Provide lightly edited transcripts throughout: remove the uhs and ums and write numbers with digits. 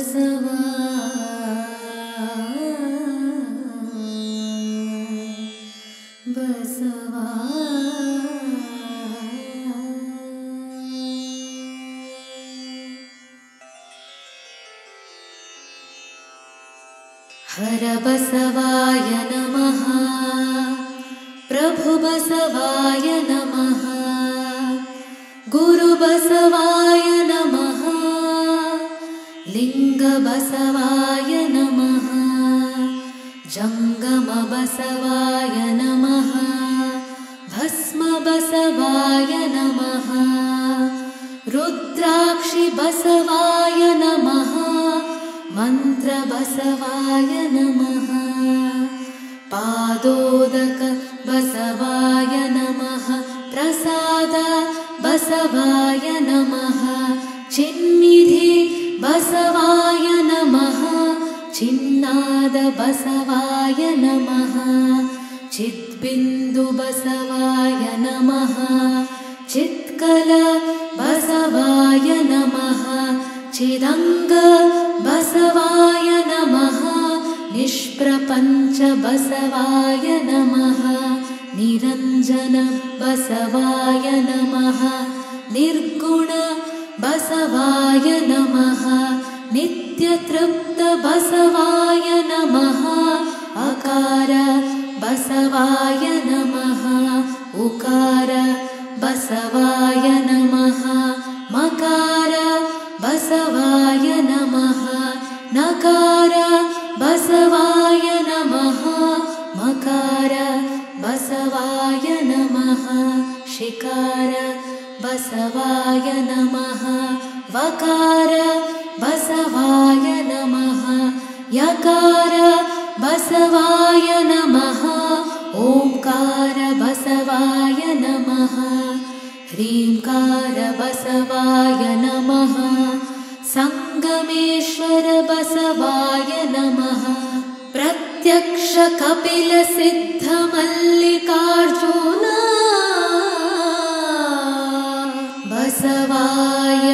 ಬಸವಾ ಬಸವಾ ಹರ ಬಸವಾಯ ನಮಃ ಪ್ರಭು ಬಸವಾಯ ನಮಃ ಗುರು ಬಸವಾಯ ನಮಃ ಲಿಂಗ ಬಸವಾಯ ನಮಃ ಜಂಗಮ ಬಸವಾಯ ನಮಃ ಭಸ್ಮ ಬಸವಾಯ ನಮಃ ರುದ್ರಾಕ್ಷಿ ಬಸವಾಯ ನಮಃ ಮಂತ್ರ ಬಸವಾಯ ನಮಃ ಪಾದೋದಕ ಬಸವಾಯ ನಮಃ ಪ್ರಸಾದ ಬಸವಾಯ ನಮಃ ಚಿನ್ನಿಧಿ ಬಸವಾಯ ನಮಃ ಚಿನ್ನಾದ ಬಸವಾಯ ನಮಃ ಚಿದ್ಬಿಂದು ಬಸವಾಯ ನಮಃ ಚಿತ್ಕಲ ಬಸವಾಯ ನಮಃ ಚಿದಂಗ ಬಸವಾಯ ನಮಃ ನಿಷ್ಪ್ರಪಂಚ ಬಸವಾಯ ನಮಃ ನಿರಂಜನ ಬಸವಾಯ ನಮಃ ನಿರ್ಗುಣ ಬಸವಾಯ ನಮಃ ನಿತ್ಯತೃಪ್ತ ಬಸವಾಯ ನಮಃ ಅಕಾರ ಬಸವಾಯ ನಮಃ ಉಕಾರ ಬಸವಾಯ ನಮಃ ಮಕಾರ ಬಸವಾಯ ನಮಃ ನಕಾರ ಬಸವಾಯ ನಮಃ ಮಕಾರ ಬಸವಾಯ ನಮಃ ಶಿಕಾರ ಬಸವಾಯ ನಮಃ ವಕಾರ ಬಸವಾಯ ನಮಃ ಯಕಾರ ಬಸವಾಯ ನಮಃ ಓಂಕಾರ ಬಸವಾಯ ನಮಃ ಹ್ರೀಂಕಾರ ಬಸವಾಯ ನಮಃ ಸಂಗಮೇಶ್ವರ ಬಸವಾಯ ನಮಃ ಪ್ರತ್ಯಕ್ಷ ಕಪಿಲ ಸಿದ್ಧ ಮಲ್ಲಿಕಾರ್ಜುನ ಬಸವಾಯ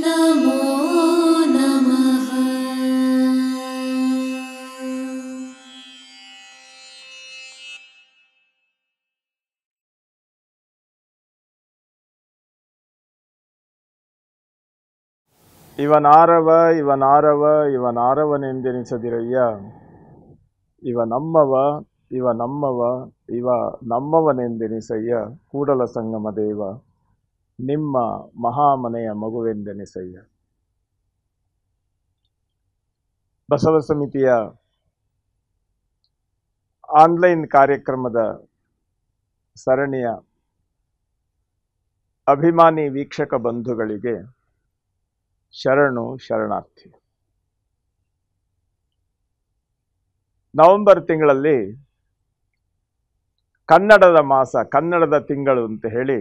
ನಮೋ ನಮಃ. ಇವನಾರವ ಇವನಾರವ ಇವನಾರವನೆಂದೆನಿಸದಿರಯ್ಯ, ಇವ ನಮ್ಮವ ಇವ ನಮ್ಮವ ಇವ ನಮ್ಮವನೆಂದೆನಿಸಯ್ಯ, ಕೂಡಲ ಸಂಗಮ ದೇವ ನಿಮ್ಮ ಮಹಾಮನೆಯ ಮಗುವೆಂದೆನಿಸಯ್ಯ. ಬಸವ ಸಮಿತಿಯ ಆನ್ಲೈನ್ ಕಾರ್ಯಕ್ರಮದ ಸರಣಿಯ ಅಭಿಮಾನಿ ವೀಕ್ಷಕ ಬಂಧುಗಳಿಗೆ ಶರಣು ಶರಣಾರ್ಥಿ. ನವೆಂಬರ್ ತಿಂಗಳಲ್ಲಿ ಕನ್ನಡದ ಮಾಸ, ಕನ್ನಡದ ತಿಂಗಳು ಅಂತ ಹೇಳಿ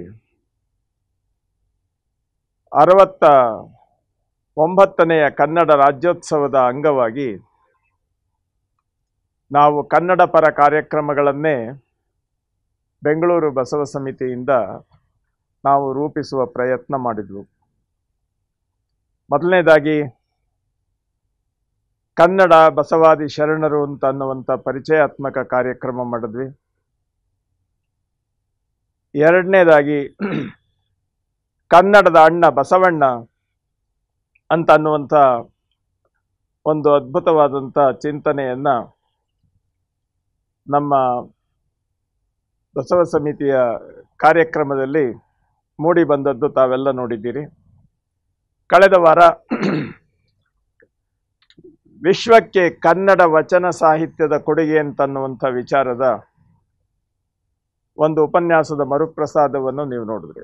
69ನೇ ಕನ್ನಡ ರಾಜ್ಯೋತ್ಸವದ ಅಂಗವಾಗಿ ನಾವು ಕನ್ನಡ ಪರ ಕಾರ್ಯಕ್ರಮಗಳನ್ನೇ ಬೆಂಗಳೂರು ಬಸವ ಸಮಿತಿಯಿಂದ ನಾವು ರೂಪಿಸುವ ಪ್ರಯತ್ನ ಮಾಡಿದ್ವು. ಮೊದಲನೇದಾಗಿ ಕನ್ನಡ ಬಸವಾದಿ ಶರಣರು ಅಂತ ಅನ್ನುವಂಥ ಪರಿಚಯಾತ್ಮಕ ಕಾರ್ಯಕ್ರಮ ಮಾಡಿದ್ವಿ. ಎರಡನೇದಾಗಿ ಕನ್ನಡದ ಅಣ್ಣ ಬಸವಣ್ಣ ಅಂತ ಅನ್ನುವಂಥ ಒಂದು ಅದ್ಭುತವಾದಂಥ ಚಿಂತನೆಯನ್ನು ನಮ್ಮ ಬಸವ ಸಮಿತಿಯ ಕಾರ್ಯಕ್ರಮದಲ್ಲಿ ಮೂಡಿ ಬಂದದ್ದು ತಾವೆಲ್ಲ ನೋಡಿದ್ದೀರಿ. ಕಳೆದ ವಾರ ವಿಶ್ವಕ್ಕೆ ಕನ್ನಡ ವಚನ ಸಾಹಿತ್ಯದ ಕೊಡುಗೆ ಅಂತನ್ನುವಂಥ ವಿಚಾರದ ಒಂದು ಉಪನ್ಯಾಸದ ಮರುಪ್ರಸಾದವನ್ನು ನೀವು ನೋಡಿದ್ರಿ.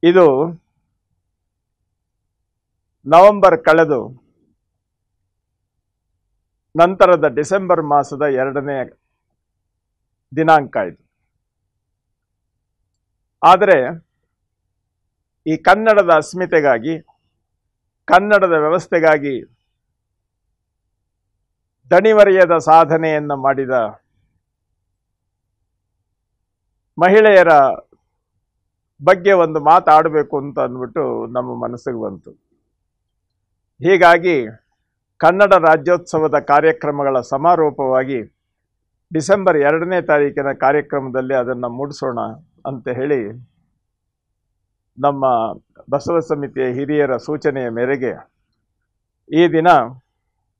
ಇದು ನವೆಂಬರ್ ಕಳೆದು ನಂತರದ ಡಿಸೆಂಬರ್ ಮಾಸದ 2ನೇ ದಿನಾಂಕ ಇದು. ಆದರೆ ಈ ಕನ್ನಡದ ಅಸ್ಮಿತೆಗಾಗಿ, ಕನ್ನಡದ ವ್ಯವಸ್ಥೆಗಾಗಿ ದಣಿವರಿಯದ ಸಾಧನೆಯನ್ನು ಮಾಡಿದ ಮಹಿಳೆಯರ ಬಗ್ಗೆ ಒಂದು ಮಾತಾಡಬೇಕು ಅಂತ ಅಂದ್ಬಿಟ್ಟು ನಮ್ಮ ಮನಸ್ಸಿಗೆ ಬಂತು. ಹೀಗಾಗಿ ಕನ್ನಡ ರಾಜ್ಯೋತ್ಸವದ ಕಾರ್ಯಕ್ರಮಗಳ ಸಮಾರೋಪವಾಗಿ ಡಿಸೆಂಬರ್ 2ನೇ ತಾರೀಕಿನ ಕಾರ್ಯಕ್ರಮದಲ್ಲಿ ಅದನ್ನು ಮೂಡಿಸೋಣ ಅಂತ ಹೇಳಿ ನಮ್ಮ ಬಸವ ಸಮಿತಿಯ ಹಿರಿಯರ ಸೂಚನೆಯ ಮೇರೆಗೆ ಈ ದಿನ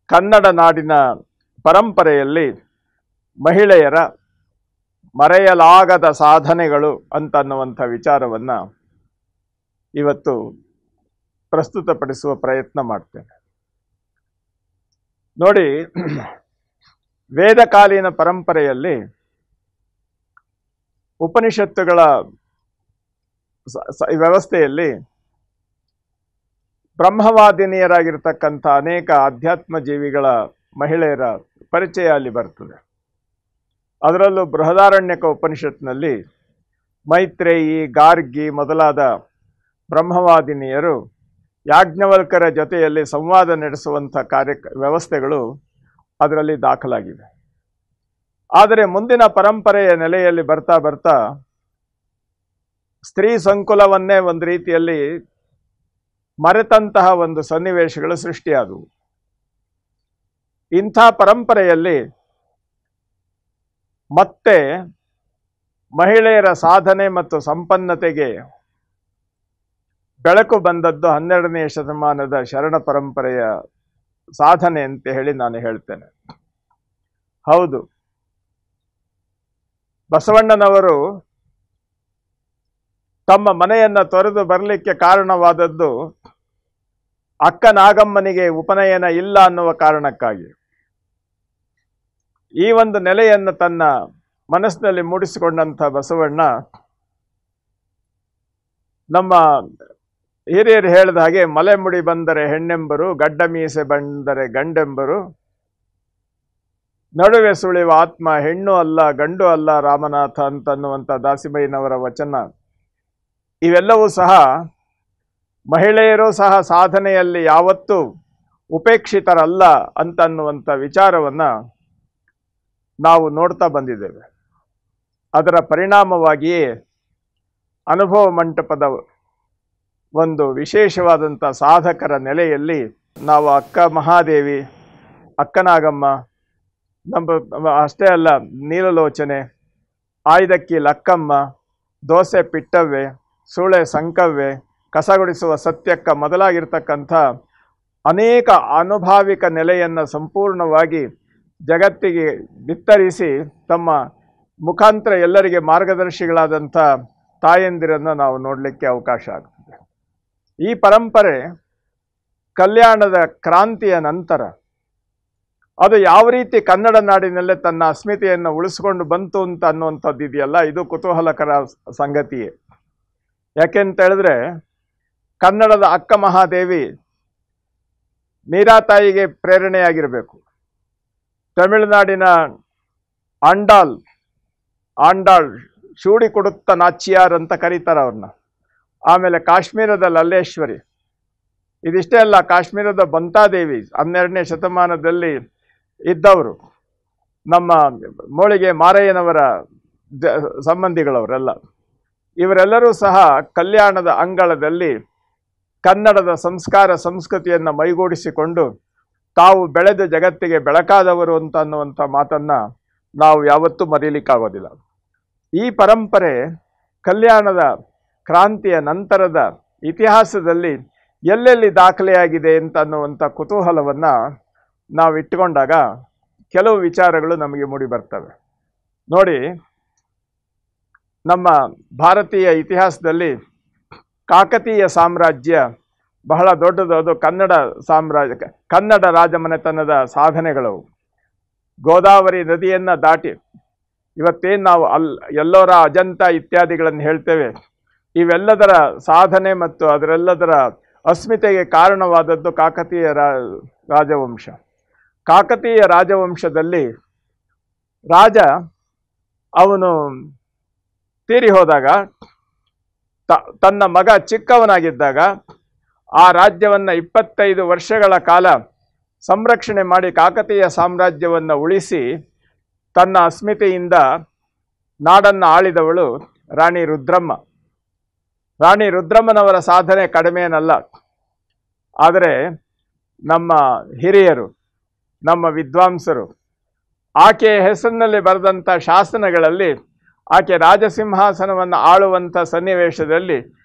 ಕನ್ನಡ ನಾಡಿನ ಪರಂಪರೆಯಲ್ಲಿ ಮಹಿಳೆಯರ ಮರೆಯಲಾಗದ ಸಾಧನೆಗಳು ಅಂತನ್ನುವಂಥ ವಿಚಾರವನ್ನು ಇವತ್ತು ಪ್ರಸ್ತುತಪಡಿಸುವ ಪ್ರಯತ್ನ ಮಾಡ್ತೇನೆ. ನೋಡಿ, ವೇದಕಾಲೀನ ಪರಂಪರೆಯಲ್ಲಿ ಉಪನಿಷತ್ತುಗಳ ವ್ಯವಸ್ಥೆಯಲ್ಲಿ ಬ್ರಹ್ಮವಾದಿನಿಯರಾಗಿರ್ತಕ್ಕಂಥ ಅನೇಕ ಆಧ್ಯಾತ್ಮ ಜೀವಿಗಳ ಮಹಿಳೆಯರ ಪರಿಚಯ ಅಲ್ಲಿ ಬರ್ತದೆ. ಅದರಲ್ಲೂ ಬೃಹದಾರಣ್ಯಕ ಉಪನಿಷತ್ನಲ್ಲಿ ಮೈತ್ರೇಯಿ, ಗಾರ್ಗಿ ಮೊದಲಾದ ಬ್ರಹ್ಮವಾದಿನಿಯರು ಯಾಜ್ಞವಲ್ಕರ ಜೊತೆಯಲ್ಲಿ ಸಂವಾದ ನಡೆಸುವಂಥ ವ್ಯವಸ್ಥೆಗಳು ಅದರಲ್ಲಿ ದಾಖಲಾಗಿವೆ. ಆದರೆ ಮುಂದಿನ ಪರಂಪರೆಯ ನೆಲೆಯಲ್ಲಿ ಬರ್ತಾ ಬರ್ತಾ ಸ್ತ್ರೀ ಸಂಕುಲವನ್ನೇ ಒಂದು ರೀತಿಯಲ್ಲಿ ಮರೆತಂತಹ ಒಂದು ಸನ್ನಿವೇಶಗಳು ಸೃಷ್ಟಿಯಾದವು. ಇಂಥ ಪರಂಪರೆಯಲ್ಲಿ ಮತ್ತೆ ಮಹಿಳೆಯರ ಸಾಧನೆ ಮತ್ತು ಸಂಪನ್ನತೆಗೆ ಬೆಳಕು ಬಂದದ್ದು 12ನೇ ಶತಮಾನದ ಶರಣ ಪರಂಪರೆಯ ಸಾಧನೆ ಅಂತ ಹೇಳಿ ನಾನು ಹೇಳ್ತೇನೆ. ಹೌದು, ಬಸವಣ್ಣನವರು ತಮ್ಮ ಮನೆಯನ್ನು ತೊರೆದು ಬರಲಿಕ್ಕೆ ಕಾರಣವಾದದ್ದು ಅಕ್ಕ ನಾಗಮ್ಮನಿಗೆ ಉಪನಯನ ಇಲ್ಲ ಅನ್ನುವ ಕಾರಣಕ್ಕಾಗಿ. ಈ ಒಂದು ನೆಲೆಯನ್ನು ತನ್ನ ಮನಸ್ಸಿನಲ್ಲಿ ಮೂಡಿಸಿಕೊಂಡಂಥ ಬಸವಣ್ಣ ನಮ್ಮ ಹಿರಿಯರು ಹೇಳಿದ ಹಾಗೆ ಮಲೆ ಮುಡಿ ಬಂದರೆ ಹೆಣ್ಣೆಂಬರು, ಗಡ್ಡ ಮೀಸೆ ಬಂದರೆ ಗಂಡೆಂಬರು, ನಡುವೆ ಸುಳಿವ ಆತ್ಮ ಹೆಣ್ಣು ಅಲ್ಲ ಗಂಡು ಅಲ್ಲ ರಾಮನಾಥ ಅಂತನ್ನುವಂಥ ದಾಸಿಬೈನವರ ವಚನ, ಇವೆಲ್ಲವೂ ಸಹ ಮಹಿಳೆಯರು ಸಹ ಸಾಧನೆಯಲ್ಲಿ ಯಾವತ್ತೂ ಉಪೇಕ್ಷಿತರಲ್ಲ ಅಂತನ್ನುವಂಥ ವಿಚಾರವನ್ನು ನಾವು ನೋಡ್ತಾ ಬಂದಿದ್ದೇವೆ. ಅದರ ಪರಿಣಾಮವಾಗಿಯೇ ಅನುಭವ ಮಂಟಪದ ಒಂದು ವಿಶೇಷವಾದಂಥ ಸಾಧಕರ ನೆಲೆಯಲ್ಲಿ ನಾವು ಅಕ್ಕ ಮಹಾದೇವಿ, ಅಕ್ಕನಾಗಮ್ಮ, ಅಷ್ಟೇ ಅಲ್ಲ ನೀಲಲೋಚನೆ, ಆಯ್ದಕ್ಕಿ ಲಕ್ಕಮ್ಮ, ದೋಸೆ ಪಿಟ್ಟವ್ವೆ, ಸೂಳೆ ಸಂಕವ್ವೆ, ಕಸಗುಡಿಸುವ ಸತ್ಯಕ್ಕ ಮೊದಲಾಗಿರ್ತಕ್ಕಂಥ ಅನೇಕ ಅನುಭಾವಿಕ ನೆಲೆಯನ್ನು ಸಂಪೂರ್ಣವಾಗಿ ಜಗತ್ತಿಗೆ ಬಿತ್ತರಿಸಿ ತಮ್ಮ ಮುಖಾಂತರ ಎಲ್ಲರಿಗೆ ಮಾರ್ಗದರ್ಶಿಗಳಾದಂಥ ತಾಯಂದಿರನ್ನು ನಾವು ನೋಡಲಿಕ್ಕೆ ಅವಕಾಶ ಆಗ್ತದೆ. ಈ ಪರಂಪರೆ ಕಲ್ಯಾಣದ ಕ್ರಾಂತಿಯ ನಂತರ ಅದು ಯಾವ ರೀತಿ ಕನ್ನಡ ನಾಡಿನಲ್ಲೇ ತನ್ನ ಅಸ್ಮಿತೆಯನ್ನು ಉಳಿಸ್ಕೊಂಡು ಬಂತು ಅಂತ ಅನ್ನುವಂಥದ್ದು ಇದೆಯಲ್ಲ, ಇದು ಕುತೂಹಲಕರ ಸಂಗತಿಯೇ. ಯಾಕೆಂತ ಹೇಳಿದ್ರೆ, ಕನ್ನಡದ ಅಕ್ಕ ಮಹಾದೇವಿ ಮೀರಾತಾಯಿಗೆ ಪ್ರೇರಣೆಯಾಗಿರಬೇಕು. ತಮಿಳುನಾಡಿನ ಆಂಡಾಳ್ ಶೂಡಿ ಕೊಡುತ್ತ ನಾಚಿಯಾರ್ ಅಂತ ಕರೀತಾರೆ ಅವ್ರನ್ನ. ಆಮೇಲೆ ಕಾಶ್ಮೀರದ ಲಲ್ಲೇಶ್ವರಿ, ಇದಿಷ್ಟೇ ಅಲ್ಲ, ಕಾಶ್ಮೀರದ ಬಂತಾದೇವಿ 12ನೇ ಶತಮಾನದಲ್ಲಿ ಇದ್ದವರು, ನಮ್ಮ ಮೋಳಿಗೆ ಮಾರಯ್ಯನವರ ಸಂಬಂಧಿಗಳವರೆಲ್ಲ. ಇವರೆಲ್ಲರೂ ಸಹ ಕಲ್ಯಾಣದ ಅಂಗಳದಲ್ಲಿ ಕನ್ನಡದ ಸಂಸ್ಕಾರ ಸಂಸ್ಕೃತಿಯನ್ನು ಮೈಗೂಡಿಸಿಕೊಂಡು ತಾವು ಬೆಳೆದ ಜಗತ್ತಿಗೆ ಬೆಳಕಾದವರು ಅಂತ ಅನ್ನುವಂಥ ಮಾತನ್ನು ನಾವು ಯಾವತ್ತೂ ಮರೀಲಿಕ್ಕಾಗೋದಿಲ್ಲ. ಈ ಪರಂಪರೆ ಕಲ್ಯಾಣದ ಕ್ರಾಂತಿಯ ನಂತರದ ಇತಿಹಾಸದಲ್ಲಿ ಎಲ್ಲೆಲ್ಲಿ ದಾಖಲೆಯಾಗಿದೆ ಅಂತ ಅನ್ನುವಂಥ ಕುತೂಹಲವನ್ನು ನಾವು ಇಟ್ಟುಕೊಂಡಾಗ ಕೆಲವು ವಿಚಾರಗಳು ನಮಗೆ ಮೂಡಿ ಬರ್ತವೆ. ನೋಡಿ, ನಮ್ಮ ಭಾರತೀಯ ಇತಿಹಾಸದಲ್ಲಿ ಕಾಕತೀಯ ಸಾಮ್ರಾಜ್ಯ ಬಹಳ ದೊಡ್ಡದು. ಅದು ಕನ್ನಡ ರಾಜಮನೆತನದ ಸಾಧನೆಗಳು. ಗೋದಾವರಿ ನದಿಯನ್ನು ದಾಟಿ ಇವತ್ತೇನು ನಾವು ಎಲ್ಲೋರ ಅಜಂತ ಇತ್ಯಾದಿಗಳನ್ನು ಹೇಳ್ತೇವೆ, ಇವೆಲ್ಲದರ ಸಾಧನೆ ಮತ್ತು ಅದರೆಲ್ಲದರ ಅಸ್ಮಿತೆಗೆ ಕಾರಣವಾದದ್ದು ಕಾಕತೀಯ ರಾಜವಂಶ. ಕಾಕತೀಯ ರಾಜವಂಶದಲ್ಲಿ ರಾಜ ಅವನು ತೀರಿ ಹೋದಾಗ, ತನ್ನ ಮಗ ಚಿಕ್ಕವನಾಗಿದ್ದಾಗ ಆ ರಾಜ್ಯವನ್ನು 25 ವರ್ಷಗಳ ಕಾಲ ಸಂರಕ್ಷಣೆ ಮಾಡಿ ಕಾಕತೀಯ ಸಾಮ್ರಾಜ್ಯವನ್ನು ಉಳಿಸಿ ತನ್ನ ಅಸ್ಮಿತೆಯಿಂದ ನಾಡನ್ನು ಆಳಿದವಳು ರಾಣಿ ರುದ್ರಮ್ಮ. ರಾಣಿ ರುದ್ರಮ್ಮನವರ ಸಾಧನೆ ಕಡಿಮೆನಲ್ಲ. ಆದರೆ ನಮ್ಮ ಹಿರಿಯರು, ನಮ್ಮ ವಿದ್ವಾಂಸರು ಆಕೆಯ ಹೆಸರಿನಲ್ಲಿ ಬರೆದಂಥ ಶಾಸನಗಳಲ್ಲಿ ಆಕೆ ರಾಜಸಿಂಹಾಸನವನ್ನು ಆಳುವಂಥ ಸನ್ನಿವೇಶದಲ್ಲಿ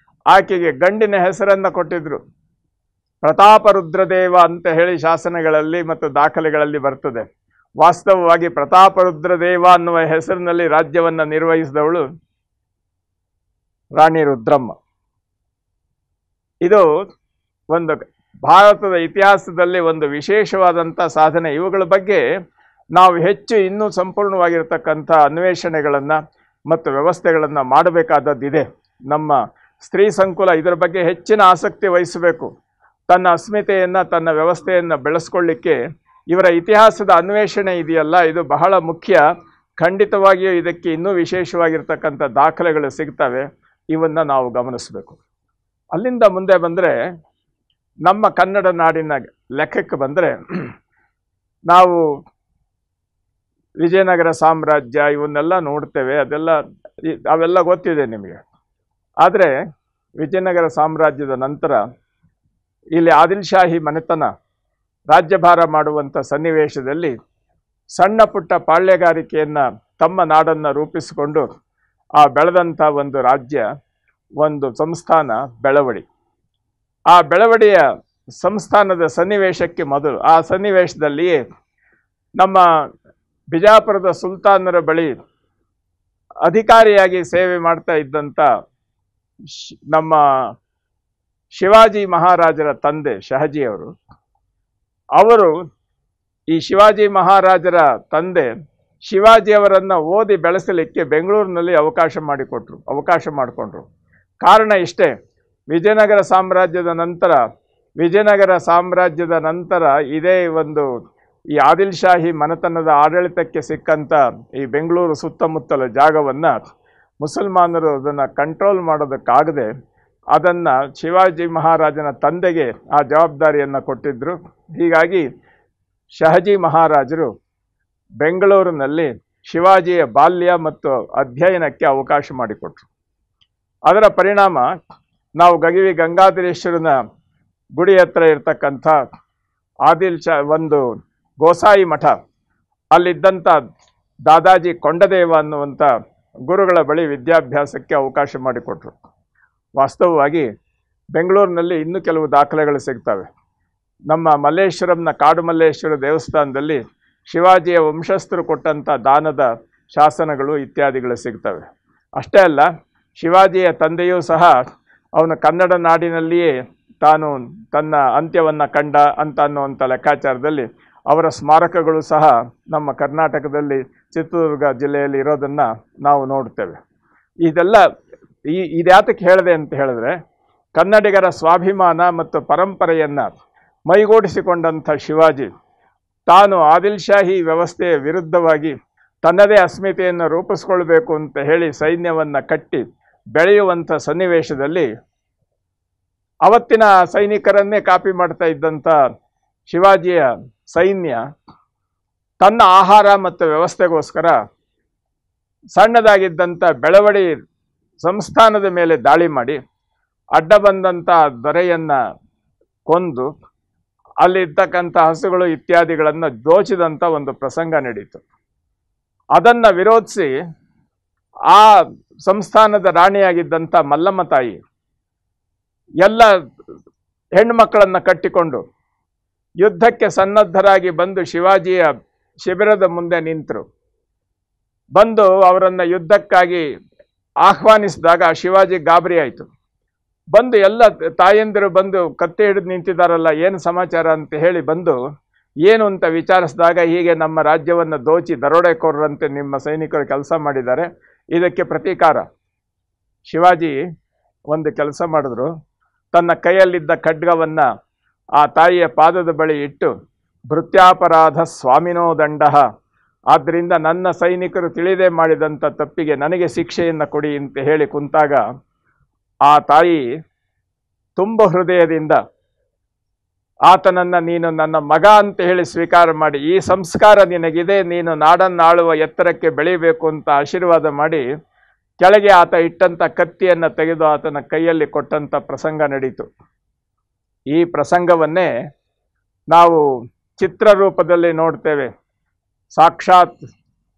ಆಕೆಗೆ ಗಂಡಿನ ಹೆಸರನ್ನು ಕೊಟ್ಟಿದ್ರು. ಪ್ರತಾಪರುದ್ರದೇವ ಅಂತ ಹೇಳಿ ಶಾಸನಗಳಲ್ಲಿ ಮತ್ತು ದಾಖಲೆಗಳಲ್ಲಿ ಬರ್ತದೆ. ವಾಸ್ತವವಾಗಿ ಪ್ರತಾಪರುದ್ರದೇವ ಅನ್ನುವ ಹೆಸರಿನಲ್ಲಿ ರಾಜ್ಯವನ್ನು ನಿರ್ವಹಿಸಿದವಳು ರಾಣಿ ರುದ್ರಮ್ಮ. ಇದು ಒಂದು ಭಾರತದ ಇತಿಹಾಸದಲ್ಲಿ ಒಂದು ವಿಶೇಷವಾದಂಥ ಸಾಧನೆ. ಇವುಗಳ ಬಗ್ಗೆ ನಾವು ಹೆಚ್ಚು ಇನ್ನೂ ಸಂಪೂರ್ಣವಾಗಿರತಕ್ಕಂಥ ಅನ್ವೇಷಣೆಗಳನ್ನು ಮತ್ತು ವ್ಯವಸ್ಥೆಗಳನ್ನು ಮಾಡಬೇಕಾದದ್ದಿದೆ. ನಮ್ಮ ಸ್ತ್ರೀ ಸಂಕುಲ ಇದರ ಬಗ್ಗೆ ಹೆಚ್ಚಿನ ಆಸಕ್ತಿ ವಹಿಸಬೇಕು. ತನ್ನ ಅಸ್ಮಿತೆಯನ್ನು, ತನ್ನ ವ್ಯವಸ್ಥೆಯನ್ನು ಬೆಳೆಸ್ಕೊಳ್ಳಿಕ್ಕೆ ಇವರ ಇತಿಹಾಸದ ಅನ್ವೇಷಣೆ ಇದೆಯಲ್ಲ, ಇದು ಬಹಳ ಮುಖ್ಯ. ಖಂಡಿತವಾಗಿಯೂ ಇದಕ್ಕೆ ಇನ್ನೂ ವಿಶೇಷವಾಗಿರ್ತಕ್ಕಂಥ ದಾಖಲೆಗಳು ಸಿಗ್ತವೆ. ಇವನ್ನು ನಾವು ಗಮನಿಸಬೇಕು. ಅಲ್ಲಿಂದ ಮುಂದೆ ಬಂದರೆ ನಮ್ಮ ಕನ್ನಡ ನಾಡಿನ ಲೆಕ್ಕಕ್ಕೆ ಬಂದರೆ ನಾವು ವಿಜಯನಗರ ಸಾಮ್ರಾಜ್ಯ ಇವನ್ನೆಲ್ಲ ನೋಡ್ತೇವೆ. ಅವೆಲ್ಲ ಗೊತ್ತಿದೆ ನಿಮಗೆ. ಆದರೆ ವಿಜಯನಗರ ಸಾಮ್ರಾಜ್ಯದ ನಂತರ ಇಲ್ಲಿ ಆದಿಲ್ ಶಾಹಿ ಮನೆತನ ರಾಜ್ಯಭಾರ ಮಾಡುವಂಥ ಸನ್ನಿವೇಶದಲ್ಲಿ ಸಣ್ಣ ಪುಟ್ಟ ಪಾಳ್ಯಗಾರಿಕೆಯನ್ನು ತಮ್ಮ ನಾಡನ್ನು ರೂಪಿಸಿಕೊಂಡು ಆ ಬೆಳೆದಂಥ ಒಂದು ರಾಜ್ಯ, ಒಂದು ಸಂಸ್ಥಾನ ಬೆಳವಡಿ. ಆ ಬೆಳವಡಿಯ ಸಂಸ್ಥಾನದ ಸನ್ನಿವೇಶಕ್ಕೆ ಮೊದಲು, ಆ ಸನ್ನಿವೇಶದಲ್ಲಿಯೇ ನಮ್ಮ ಬಿಜಾಪುರದ ಸುಲ್ತಾನರ ಬಳಿ ಅಧಿಕಾರಿಯಾಗಿ ಸೇವೆ ಮಾಡ್ತಾ ಇದ್ದಂಥ ನಮ್ಮ ಶಿವಾಜಿ ಮಹಾರಾಜರ ತಂದೆ ಶಹಜಿಯವರು, ಅವರು ಈ ಶಿವಾಜಿ ಮಹಾರಾಜರ ತಂದೆ ಶಿವಾಜಿಯವರನ್ನು ಓದಿ ಬೆಳೆಸಲಿಕ್ಕೆ ಬೆಂಗಳೂರಿನಲ್ಲಿ ಅವಕಾಶ ಮಾಡಿಕೊಂಡ್ರು. ಕಾರಣ ಇಷ್ಟೇ, ವಿಜಯನಗರ ಸಾಮ್ರಾಜ್ಯದ ನಂತರ ಇದೇ ಒಂದು ಈ ಆದಿಲ್ ಶಾಹಿ ಮನೆತನದ ಆಡಳಿತಕ್ಕೆ ಸಿಕ್ಕಂಥ ಈ ಬೆಂಗಳೂರು ಸುತ್ತಮುತ್ತಲ ಜಾಗವನ್ನು ಮುಸಲ್ಮಾನರು ಅದನ್ನು ಕಂಟ್ರೋಲ್ ಮಾಡೋದಕ್ಕಾಗದೆ ಅದನ್ನು ಶಿವಾಜಿ ಮಹಾರಾಜನ ತಂದೆಗೆ ಆ ಜವಾಬ್ದಾರಿಯನ್ನು ಕೊಟ್ಟಿದ್ದರು. ಹೀಗಾಗಿ ಶಹಜಿ ಮಹಾರಾಜರು ಬೆಂಗಳೂರಿನಲ್ಲಿ ಶಿವಾಜಿಯ ಬಾಲ್ಯ ಮತ್ತು ಅಧ್ಯಯನಕ್ಕೆ ಅವಕಾಶ ಮಾಡಿಕೊಟ್ರು. ಅದರ ಪರಿಣಾಮ ನಾವು ಗಂಗಾಧರೇಶ್ವರನ ಗುಡಿ ಹತ್ರ ಇರತಕ್ಕಂಥ ಒಂದು ಗೋಸಾಯಿ ಮಠ, ಅಲ್ಲಿದ್ದಂಥ ದಾದಾಜಿ ಕೊಂಡದೇವ ಅನ್ನುವಂಥ ಗುರುಗಳ ಬಳಿ ವಿದ್ಯಾಭ್ಯಾಸಕ್ಕೆ ಅವಕಾಶ ಮಾಡಿಕೊಟ್ರು. ವಾಸ್ತವವಾಗಿ ಬೆಂಗಳೂರಿನಲ್ಲಿ ಇನ್ನೂ ಕೆಲವು ದಾಖಲೆಗಳು ಸಿಗ್ತವೆ. ನಮ್ಮ ಮಲ್ಲೇಶ್ವರಂನ ಕಾಡು ಮಲ್ಲೇಶ್ವರ ದೇವಸ್ಥಾನದಲ್ಲಿ ಶಿವಾಜಿಯ ವಂಶಸ್ಥರು ಕೊಟ್ಟಂಥ ದಾನದ ಶಾಸನಗಳು ಇತ್ಯಾದಿಗಳು ಸಿಗ್ತವೆ. ಅಷ್ಟೇ ಅಲ್ಲ, ಶಿವಾಜಿಯ ತಂದೆಯೂ ಸಹ ಅವನ ಕನ್ನಡ ನಾಡಿನಲ್ಲಿಯೇ ತಾನು ತನ್ನ ಅಂತ್ಯವನ್ನು ಕಂಡ ಅಂತ ಅನ್ನುವಂಥ ಲೆಕ್ಕಾಚಾರದಲ್ಲಿ ಅವರ ಸ್ಮಾರಕಗಳು ಸಹ ನಮ್ಮ ಕರ್ನಾಟಕದಲ್ಲಿ ಚಿತ್ರದುರ್ಗ ಜಿಲ್ಲೆಯಲ್ಲಿ ಇರೋದನ್ನು ನಾವು ನೋಡ್ತೇವೆ. ಇದ್ಯಾತಕ್ಕೆ ಹೇಳಿದೆ ಅಂತ ಹೇಳಿದ್ರೆ, ಕನ್ನಡಿಗರ ಸ್ವಾಭಿಮಾನ ಮತ್ತು ಪರಂಪರೆಯನ್ನು ಮೈಗೂಡಿಸಿಕೊಂಡಂಥ ಶಿವಾಜಿ ತಾನು ಆದಿಲ್ ಶಾಹಿ ವ್ಯವಸ್ಥೆಯ ವಿರುದ್ಧವಾಗಿ ತನ್ನದೇ ಅಸ್ಮಿತೆಯನ್ನು ರೂಪಿಸ್ಕೊಳ್ಬೇಕು ಅಂತ ಹೇಳಿ ಸೈನ್ಯವನ್ನು ಕಟ್ಟಿ ಬೆಳೆಯುವಂಥ ಸನ್ನಿವೇಶದಲ್ಲಿ ಅವತ್ತಿನ ಸೈನಿಕರನ್ನೇ ಕಾಪಿ ಮಾಡ್ತಾ ಇದ್ದಂಥ ಶಿವಾಜಿಯ ಸೈನ್ಯ ತನ್ನ ಆಹಾರ ಮತ್ತು ವ್ಯವಸ್ಥೆಗೋಸ್ಕರ ಸಣ್ಣದಾಗಿದ್ದಂಥ ಬೆಳವಡಿ ಸಂಸ್ಥಾನದ ಮೇಲೆ ದಾಳಿ ಮಾಡಿ ಅಡ್ಡ ಬಂದಂಥ ದೊರೆಯನ್ನು ಕೊಂದು ಅಲ್ಲಿರ್ತಕ್ಕಂಥ ಹಸುಗಳು ಇತ್ಯಾದಿಗಳನ್ನು ದೋಚಿದಂಥ ಒಂದು ಪ್ರಸಂಗ ನಡೀತು. ಅದನ್ನು ವಿರೋಧಿಸಿ ಆ ಸಂಸ್ಥಾನದ ರಾಣಿಯಾಗಿದ್ದಂಥ ಮಲ್ಲಮ್ಮ ತಾಯಿ ಎಲ್ಲ ಹೆಣ್ಣುಮಕ್ಕಳನ್ನು ಕಟ್ಟಿಕೊಂಡು ಯುದ್ಧಕ್ಕೆ ಸನ್ನದ್ಧರಾಗಿ ಬಂದು ಶಿವಾಜಿಯ ಶಿಬಿರದ ಮುಂದೆ ನಿಂತರು. ಬಂದು ಅವರನ್ನು ಯುದ್ಧಕ್ಕಾಗಿ ಆಹ್ವಾನಿಸಿದಾಗ ಶಿವಾಜಿ ಗಾಬರಿ ಆಯಿತು. ಬಂದು ಎಲ್ಲ ತಾಯಂದಿರು ಬಂದು ಕತ್ತೆ ಹಿಡಿದು ನಿಂತಿದ್ದಾರಲ್ಲ, ಏನು ಸಮಾಚಾರ ಅಂತ ಹೇಳಿ ಬಂದು ಏನು ಅಂತ ವಿಚಾರಿಸಿದಾಗ, ಹೀಗೆ ನಮ್ಮ ರಾಜ್ಯವನ್ನು ದೋಚಿ ದರೋಡೆಕೋರರಂತೆ ನಿಮ್ಮ ಸೈನಿಕರು ಕೆಲಸ ಮಾಡಿದ್ದಾರೆ, ಇದಕ್ಕೆ ಪ್ರತೀಕಾರ. ಶಿವಾಜಿ ಒಂದು ಕೆಲಸ ಮಾಡಿದ್ರು. ತನ್ನ ಕೈಯಲ್ಲಿದ್ದ ಖಡ್ಗವನ್ನು ಆ ತಾಯಿಯ ಪಾದದ ಬಳಿ ಇಟ್ಟು, ಭೃತ್ಯಾಪರಾಧ ಸ್ವಾಮಿನೋ ದಂಡ, ಆದ್ದರಿಂದ ನನ್ನ ಸೈನಿಕರು ತಿಳಿದೇ ಮಾಡಿದಂಥ ತಪ್ಪಿಗೆ ನನಗೆ ಶಿಕ್ಷೆಯನ್ನು ಕೊಡಿ ಅಂತ ಹೇಳಿ ಕುಂತಾಗ ಆ ತಾಯಿ ತುಂಬ ಹೃದಯದಿಂದ ಆತನನ್ನು ನೀನು ನನ್ನ ಮಗ ಅಂತ ಹೇಳಿ ಸ್ವೀಕಾರ ಮಾಡಿ, ಈ ಸಂಸ್ಕಾರ ನಿನಗಿದೆ, ನೀನು ನಾಡನ್ನಾಳುವ ಎತ್ತರಕ್ಕೆ ಬೆಳೀಬೇಕು ಅಂತ ಆಶೀರ್ವಾದ ಮಾಡಿ ಕೆಳಗೆ ಆತ ಇಟ್ಟಂಥ ಕತ್ತಿಯನ್ನು ತೆಗೆದು ಆತನ ಕೈಯಲ್ಲಿ ಕೊಟ್ಟಂಥ ಪ್ರಸಂಗ ನಡೀತು. ಈ ಪ್ರಸಂಗವನ್ನೇ ನಾವು ಚಿತ್ರರೂಪದಲ್ಲಿ ನೋಡ್ತೇವೆ. ಸಾಕ್ಷಾತ್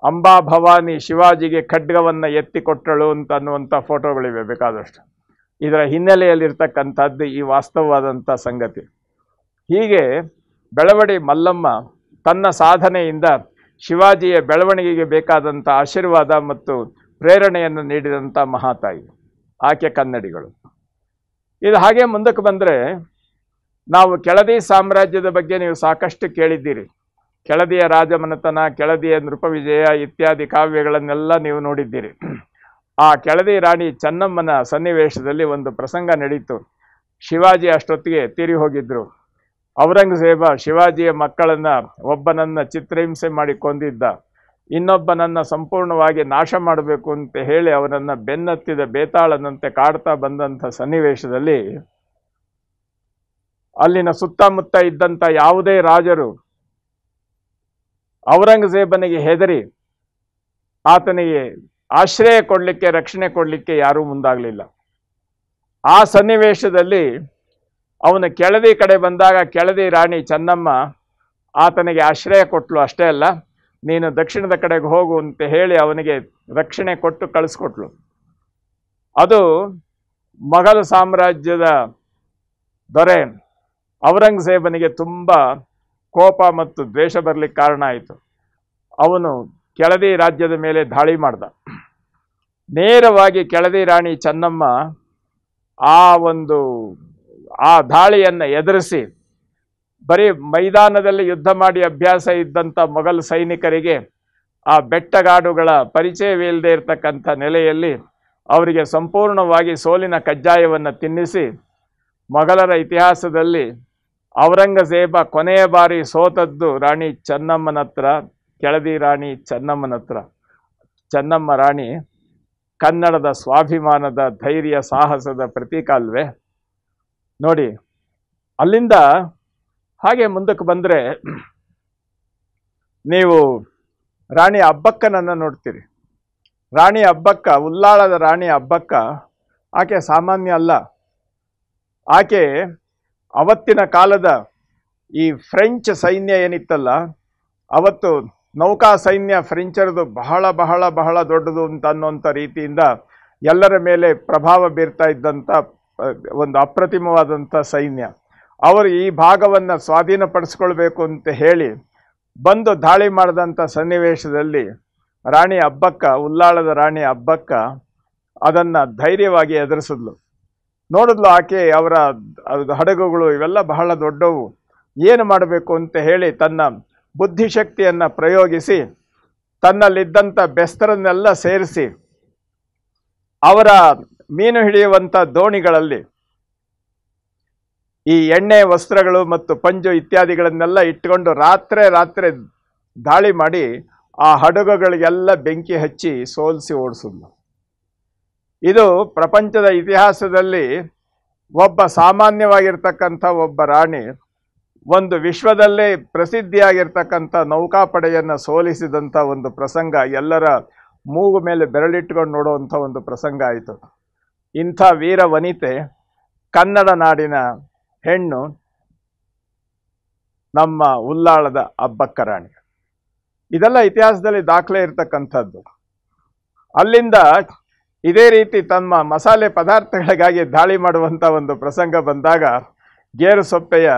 ಅಂಬಾ ಭವಾನಿ ಶಿವಾಜಿಗೆ ಖಡ್ಗವನ್ನು ಎತ್ತಿಕೊಟ್ಟಳು ಅನ್ನುವಂಥ ಫೋಟೋಗಳಿವೆ ಬೇಕಾದಷ್ಟು. ಇದರ ಹಿನ್ನೆಲೆಯಲ್ಲಿರ್ತಕ್ಕಂಥದ್ದು ಈ ವಾಸ್ತವವಾದಂಥ ಸಂಗತಿ. ಹೀಗೆ ಬೆಳವಡಿ ಮಲ್ಲಮ್ಮ ತನ್ನ ಸಾಧನೆಯಿಂದ ಶಿವಾಜಿಯ ಬೆಳವಣಿಗೆಗೆ ಬೇಕಾದಂಥ ಆಶೀರ್ವಾದ ಮತ್ತು ಪ್ರೇರಣೆಯನ್ನು ನೀಡಿದಂಥ ಮಹಾತಾಯಿ. ಆಕೆ ಕನ್ನಡಿಗಳು. ಇದು ಹಾಗೆ ಮುಂದಕ್ಕೆ ಬಂದರೆ, ನಾವು ಕೆಳದಿ ಸಾಮ್ರಾಜ್ಯದ ಬಗ್ಗೆ ನೀವು ಸಾಕಷ್ಟು ಕೇಳಿದ್ದೀರಿ. ಕೆಳದಿಯ ರಾಜಮನೆತನ, ಕೆಳದಿಯ ನೃಪವಿಜಯ ಇತ್ಯಾದಿ ಕಾವ್ಯಗಳನ್ನೆಲ್ಲ ನೀವು ನೋಡಿದ್ದೀರಿ. ಆ ಕೆಳದಿ ರಾಣಿ ಚೆನ್ನಮ್ಮನ ಸನ್ನಿವೇಶದಲ್ಲಿ ಒಂದು ಪ್ರಸಂಗ ನಡೀತು. ಶಿವಾಜಿ ಅಷ್ಟೊತ್ತಿಗೆ ತೀರಿ ಹೋಗಿದ್ರು. ಔರಂಗಜೇಬ ಶಿವಾಜಿಯ ಮಕ್ಕಳನ್ನು ಒಬ್ಬನನ್ನು ಚಿತ್ರಹಿಂಸೆ ಮಾಡಿ ಕೊಂದಿದ್ದ, ಇನ್ನೊಬ್ಬನನ್ನು ಸಂಪೂರ್ಣವಾಗಿ ನಾಶ ಮಾಡಬೇಕು ಅಂತ ಹೇಳಿ ಅವನನ್ನು ಬೆನ್ನತ್ತಿದ ಬೇತಾಳನಂತೆ ಕಾಡ್ತಾ ಬಂದಂಥ ಸನ್ನಿವೇಶದಲ್ಲಿ ಅಲ್ಲಿನ ಸುತ್ತಮುತ್ತ ಇದ್ದಂಥ ಯಾವುದೇ ರಾಜರು ಔರಂಗಜೇಬನಿಗೆ ಹೆದರಿ ಆತನಿಗೆ ಆಶ್ರಯ ಕೊಡಲಿಕ್ಕೆ, ರಕ್ಷಣೆ ಕೊಡಲಿಕ್ಕೆ ಯಾರೂ ಮುಂದಾಗಲಿಲ್ಲ. ಆ ಸನ್ನಿವೇಶದಲ್ಲಿ ಅವನು ಕೆಳದಿ ಕಡೆ ಬಂದಾಗ ಕೆಳದಿ ರಾಣಿ ಚೆನ್ನಮ್ಮ ಆತನಿಗೆ ಆಶ್ರಯ ಕೊಟ್ಟಳು. ಅಷ್ಟೇ ಅಲ್ಲ, ನೀನು ದಕ್ಷಿಣದ ಕಡೆಗೆ ಹೋಗು ಅಂತ ಹೇಳಿ ಅವನಿಗೆ ರಕ್ಷಣೆ ಕೊಟ್ಟು ಕಳಿಸ್ಕೊಟ್ಲು. ಅದು ಮೊಘಲ್ ಸಾಮ್ರಾಜ್ಯದ ದೊರೆ ಔರಂಗಜೇಬನಿಗೆ ತುಂಬ ಕೋಪ ಮತ್ತು ದ್ವೇಷ ಬರಲಿಕ್ಕೆ ಕಾರಣ ಆಯಿತು. ಅವನು ಕೆಳದಿ ರಾಜ್ಯದ ಮೇಲೆ ದಾಳಿ ಮಾಡ್ದ. ನೇರವಾಗಿ ಕೆಳದಿ ರಾಣಿ ಚೆನ್ನಮ್ಮ ಆ ದಾಳಿಯನ್ನು ಎದುರಿಸಿ ಬರೀ ಮೈದಾನದಲ್ಲಿ ಯುದ್ಧ ಮಾಡಿ ಅಭ್ಯಾಸ ಇದ್ದಂಥ ಮೊಘಲ್ ಸೈನಿಕರಿಗೆ ಆ ಬೆಟ್ಟಗಾಡುಗಳ ಪರಿಚಯವಿಲ್ಲದೆ ಇರತಕ್ಕಂಥ ನೆಲೆಯಲ್ಲಿ ಅವರಿಗೆ ಸಂಪೂರ್ಣವಾಗಿ ಸೋಲಿನ ಕಜ್ಜಾಯವನ್ನು ತಿನ್ನಿಸಿ, ಮೊಘಲರ ಇತಿಹಾಸದಲ್ಲಿ ಔರಂಗಜೇಬ ಕೊನೆಯ ಬಾರಿ ಸೋತದ್ದು ರಾಣಿ ಚೆನ್ನಮ್ಮನ ಹತ್ರ, ಕೆಳದಿ ರಾಣಿ ಚೆನ್ನಮ್ಮನ ಹತ್ರ. ಚೆನ್ನಮ್ಮ ರಾಣಿ ಕನ್ನಡದ ಸ್ವಾಭಿಮಾನದ, ಧೈರ್ಯ, ಸಾಹಸದ ಪ್ರತೀಕ ಅಲ್ವೇ? ನೋಡಿ, ಅಲ್ಲಿಂದ ಹಾಗೆ ಮುಂದಕ್ಕೆ ಬಂದರೆ ನೀವು ರಾಣಿ ಅಬ್ಬಕ್ಕನನ್ನು ನೋಡ್ತೀರಿ. ರಾಣಿ ಅಬ್ಬಕ್ಕ, ಉಲ್ಲಾಳದ ರಾಣಿ ಅಬ್ಬಕ್ಕ, ಆಕೆ ಸಾಮಾನ್ಯ ಅಲ್ಲ. ಆಕೆ ಅವತ್ತಿನ ಕಾಲದ ಈ ಫ್ರೆಂಚ್ ಸೈನ್ಯ ಏನಿತ್ತಲ್ಲ, ಅವತ್ತು ನೌಕಾ ಸೈನ್ಯ ಫ್ರೆಂಚರದು ಬಹಳ ಬಹಳ ಬಹಳ ದೊಡ್ಡದು ಅಂತ ಅನ್ನೋಂಥ ರೀತಿಯಿಂದ ಎಲ್ಲರ ಮೇಲೆ ಪ್ರಭಾವ ಬೀರ್ತಾ ಇದ್ದಂಥ ಒಂದು ಅಪ್ರತಿಮವಾದಂಥ ಸೈನ್ಯ. ಅವರು ಈ ಭಾಗವನ್ನು ಸ್ವಾಧೀನಪಡಿಸ್ಕೊಳ್ಬೇಕು ಅಂತ ಹೇಳಿ ಬಂದು ದಾಳಿ ಮಾಡಿದಂಥ ಸನ್ನಿವೇಶದಲ್ಲಿ ರಾಣಿ ಅಬ್ಬಕ್ಕ, ಉಲ್ಲಾಳದ ರಾಣಿ ಅಬ್ಬಕ್ಕ ಅದನ್ನು ಧೈರ್ಯವಾಗಿ ಎದುರಿಸಿದ್ಲು. ನೋಡಿದ್ಲು ಆಕೆ ಅವರ ಹಡಗುಗಳು ಇವೆಲ್ಲ ಬಹಳ ದೊಡ್ಡವು, ಏನು ಮಾಡಬೇಕು ಅಂತ ಹೇಳಿ ತನ್ನ ಬುದ್ಧಿಶಕ್ತಿಯನ್ನು ಪ್ರಯೋಗಿಸಿ ತನ್ನಲ್ಲಿದ್ದಂಥ ಬೆಸ್ತರನ್ನೆಲ್ಲ ಸೇರಿಸಿ ಅವರ ಮೀನು ಹಿಡಿಯುವಂಥ ದೋಣಿಗಳಲ್ಲಿ ಈ ಎಣ್ಣೆ, ವಸ್ತ್ರಗಳು ಮತ್ತು ಪಂಜು ಇತ್ಯಾದಿಗಳನ್ನೆಲ್ಲ ಇಟ್ಟುಕೊಂಡು ರಾತ್ರಿ ದಾಳಿ ಮಾಡಿ ಆ ಹಡಗುಗಳಿಗೆಲ್ಲ ಬೆಂಕಿ ಹಚ್ಚಿ ಸೋಲಿಸಿ ಓಡಿಸಿದ್ಲು. ಇದು ಪ್ರಪಂಚದ ಇತಿಹಾಸದಲ್ಲಿ ಒಬ್ಬ ಸಾಮಾನ್ಯವಾಗಿರ್ತಕ್ಕಂಥ ಒಬ್ಬ ರಾಣಿ ಒಂದು ವಿಶ್ವದಲ್ಲೇ ಪ್ರಸಿದ್ಧಿಯಾಗಿರ್ತಕ್ಕಂಥ ನೌಕಾಪಡೆಯನ್ನು ಸೋಲಿಸಿದಂಥ ಒಂದು ಪ್ರಸಂಗ, ಎಲ್ಲರ ಮೂಗು ಮೇಲೆ ಬೆರಳಿಟ್ಕೊಂಡು ನೋಡುವಂಥ ಒಂದು ಪ್ರಸಂಗ ಆಯಿತು. ಇಂಥ ವೀರ ವನಿತೆ, ಕನ್ನಡ ನಾಡಿನ ಹೆಣ್ಣು, ನಮ್ಮ ಉಲ್ಲಾಳದ ಅಬ್ಬಕ್ಕ ರಾಣಿ. ಇದೆಲ್ಲ ಇತಿಹಾಸದಲ್ಲಿ ದಾಖಲೆ ಇರತಕ್ಕಂಥದ್ದು. ಅಲ್ಲಿಂದ ಇದೇ ರೀತಿ ತಮ್ಮ ಮಸಾಲೆ ಪದಾರ್ಥಗಳಿಗಾಗಿ ದಾಳಿ ಮಾಡುವಂಥ ಒಂದು ಪ್ರಸಂಗ ಬಂದಾಗ ಗೇರುಸೊಪ್ಪೆಯ